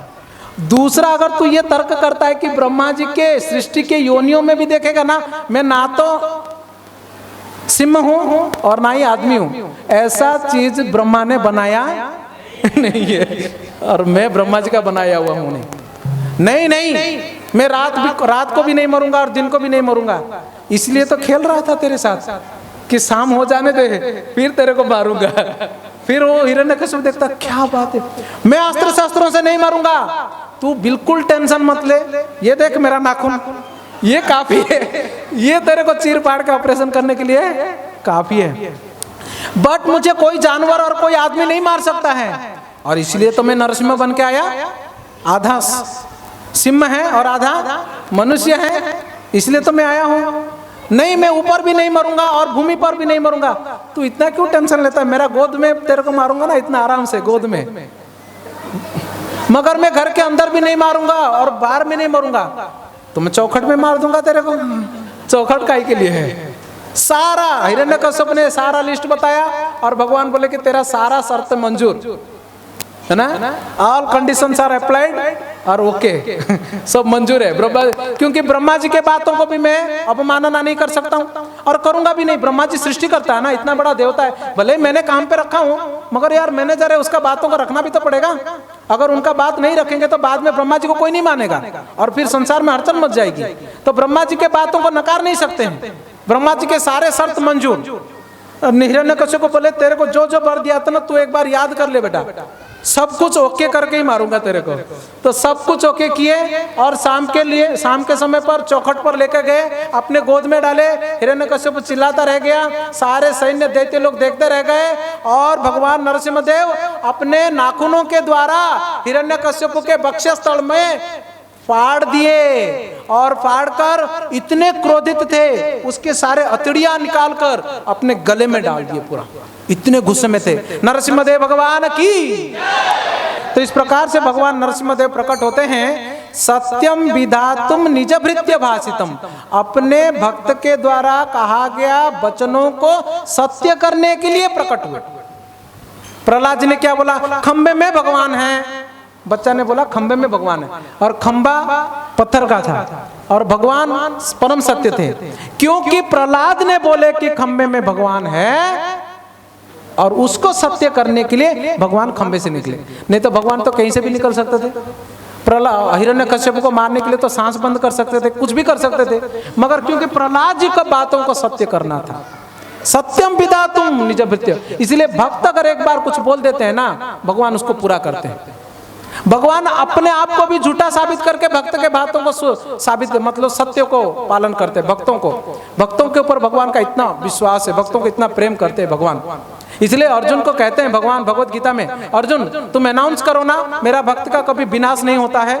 दूसरा, अगर तू ये तर्क करता है कि ब्रह्मा जी के सृष्टि के योनियों में भी देखेगा ना, मैं ना तो सिंह हूं और ना ही आदमी हूं, ऐसा चीज ब्रह्मा ने बनाया नहीं है, और मैं ब्रह्मा जी का बनाया हुआ हूं नहीं, मैं रात को भी नहीं मरूंगा और दिन को भी नहीं मरूंगा। इसलिए तो खेल रहा था तेरे साथ कि शाम हो जाने दे, फिर तेरे को मारूंगा। फिर वो हिरण्यकश्यप देखता, क्या बात है, मैं अस्त्र शस्त्रों से नहीं मारूंगा, तू बिल्कुल टेंशन मत ले, ये देख मेरा नाखून, ये काफी है, ये तेरे को चीर फाड़ के ऑपरेशन करने के लिए काफी है। बट मुझे कोई जानवर और कोई आदमी नहीं मार सकता है, और इसलिए तो मैं नरसिम्हा बन के आया। आधा सिंह है और आधा मनुष्य है, इसलिए तो मैं आया हूं। नहीं, मैं ऊपर भी नहीं मरूंगा और भूमि पर भी नहीं मरूंगा। तू इतना क्यों टेंशन लेता है? मेरा गोद में तेरे को मारूंगा ना, इतना आराम से गोद में। मगर मैं घर के अंदर भी नहीं मारूंगा और बाहर में नहीं मरूंगा, तो मैं चौखट में मार दूंगा तेरे को। चौखट काहे के लिए है? सारा हिरण्यकश्यप ने सारा लिस्ट बताया, और भगवान बोले कि तेरा सारा शर्त मंजूर है ना, ऑल कंडीशंस आर अप्लाइड और ओके सब मंजूर है। ब्रह्मा, क्योंकि ब्रह्मा जी के बातों को भी मैं अवमानना नहीं कर सकता हूँ और करूंगा भी नहीं। ब्रह्मा जी सृष्टि करता है ना, इतना बड़ा देवता है, भले मैंने काम पे रखा हूँ, मगर यार मैनेजर है, उसका बातों को रखना भी तो पड़ेगा। अगर उनका बात नहीं रखेंगे तो बाद में ब्रह्मा जी को कोई नहीं मानेगा और फिर संसार में अड़चन मच जाएगी। तो ब्रह्मा जी के बातों को नकार नहीं सकते हैं, ब्रह्मा जी के सारे शर्त मंजूर। हिरण्यकश्यप को बोले तेरे को जो जो वर दिया था ना, तू एक बार याद कर ले बेटा, सब कुछ ओके करके ही मारूंगा तेरे को। तो सब कुछ ओके किए, और शाम के समय पर चौखट पर लेकर गए, अपने गोद में डाले। हिरण्यकश्यप चिल्लाता रह गया, सारे सैन्य दैत्य लोग देखते रह गए, और भगवान नरसिम्हदेव अपने नाखूनों के द्वारा हिरण्यकश्यप के वक्षस्थल में फाड़ दिए, और फाड़कर इतने क्रोधित थे उसके सारे अतड़ियां निकालकर अपने गले में डाल दिए पूरा, इतने गुस्से में थे। नरसिम्हदेव भगवान की। तो इस प्रकार से भगवान नरसिम्हदेव प्रकट होते हैं, सत्यम विधातुम निज भृत्य भाषितम, अपने भक्त के द्वारा कहा गया वचनों को सत्य करने के लिए प्रकट हुए। प्रहलाद जी ने क्या बोला? खंबे में भगवान है। बच्चा ने बोला खंबे में भगवान है, और खंबा पत्थर का था और भगवान परम सत्य थे। क्योंकि प्रहलाद ने बोले कि खंबे में भगवान है, और उसको सत्य करने के लिए भगवान खंबे से निकले। नहीं तो भगवान तो कहीं से भी निकल सकते थे। प्रहलाद हिरण्यकश्यप को मारने के लिए तो सांस बंद कर सकते थे, कुछ भी कर सकते थे, मगर क्योंकि प्रहलाद जी को बातों को सत्य करना था, सत्यम विधातुम निज भृत्य, इसलिए भक्त अगर एक बार कुछ बोल देते हैं ना, भगवान उसको पूरा करते हैं। भगवान अपने आप को भी झूठा साबित करके भक्त के बातों को साबित, मतलब सत्य को पालन करते हैं। भक्तों के ऊपर भगवान का इतना विश्वास है, भक्तों को इतना प्रेम करते हैं भगवान। इसलिए अर्जुन को कहते हैं भगवान भगवत गीता में, अर्जुन तुम अनाउंस करो ना, मेरा भक्त का कभी विनाश नहीं होता है,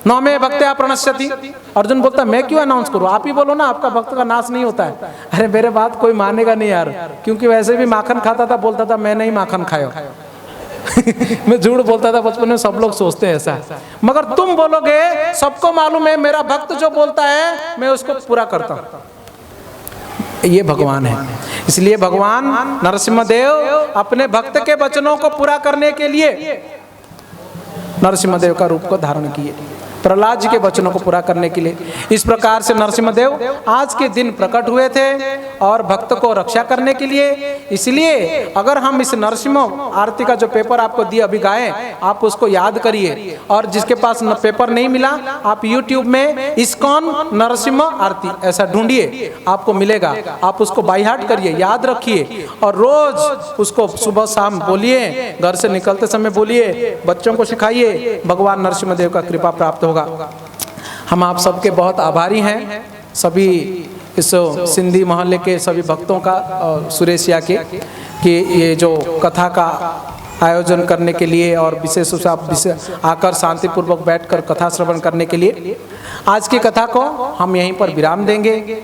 न मे भक्त्या प्रणश्यति। अर्जुन बोलता मैं क्यों अनाउंस करूं, आप ही बोलो ना आपका भक्त का नाश नहीं होता है। अरे मेरे बात कोई मानेगा नहीं यार, क्योंकि वैसे भी माखन खाता था, बोलता था मैं नहीं माखन खाया मैं झूठ बोलता था बचपन में, सब लोग सोचते हैं ऐसा, मगर तुम बोलोगे सबको मालूम है मेरा भक्त जो बोलता है मैं उसको पूरा करता हूं। ये भगवान है। इसलिए भगवान नरसिम्हदेव अपने भक्त के वचनों को पूरा करने के लिए नरसिम्हदेव का रूप को धारण किए, प्रहलाद जी के वचनों को पूरा करने के लिए। इस प्रकार से नरसिम्हदेव आज के दिन प्रकट हुए थे और भक्त को रक्षा करने के लिए। इसलिए अगर हम इस नरसिम्ह आरती का जो पेपर आपको दिया अभी गाए, आप उसको याद करिए, और जिसके पास पेपर नहीं मिला आप यूट्यूब में इस्कॉन नरसिम्ह आरती ऐसा ढूंढिए, आपको मिलेगा। आप उसको बाय हार्ट करिए, याद रखिए, और रोज उसको सुबह शाम बोलिए, घर से निकलते समय बोलिए, बच्चों को सिखाइए, भगवान नरसिम्हदेव का कृपा प्राप्त होगा। हम आप सबके बहुत आभारी हैं, सभी इस सिंधी मोहल्ले के सभी भक्तों का और सुरेशिया के, कि ये जो कथा का आयोजन करने के लिए और विशेष रूप से आप आकर शांतिपूर्वक बैठकर कथा श्रवण करने के लिए। आज की कथा को हम यहीं पर विराम देंगे।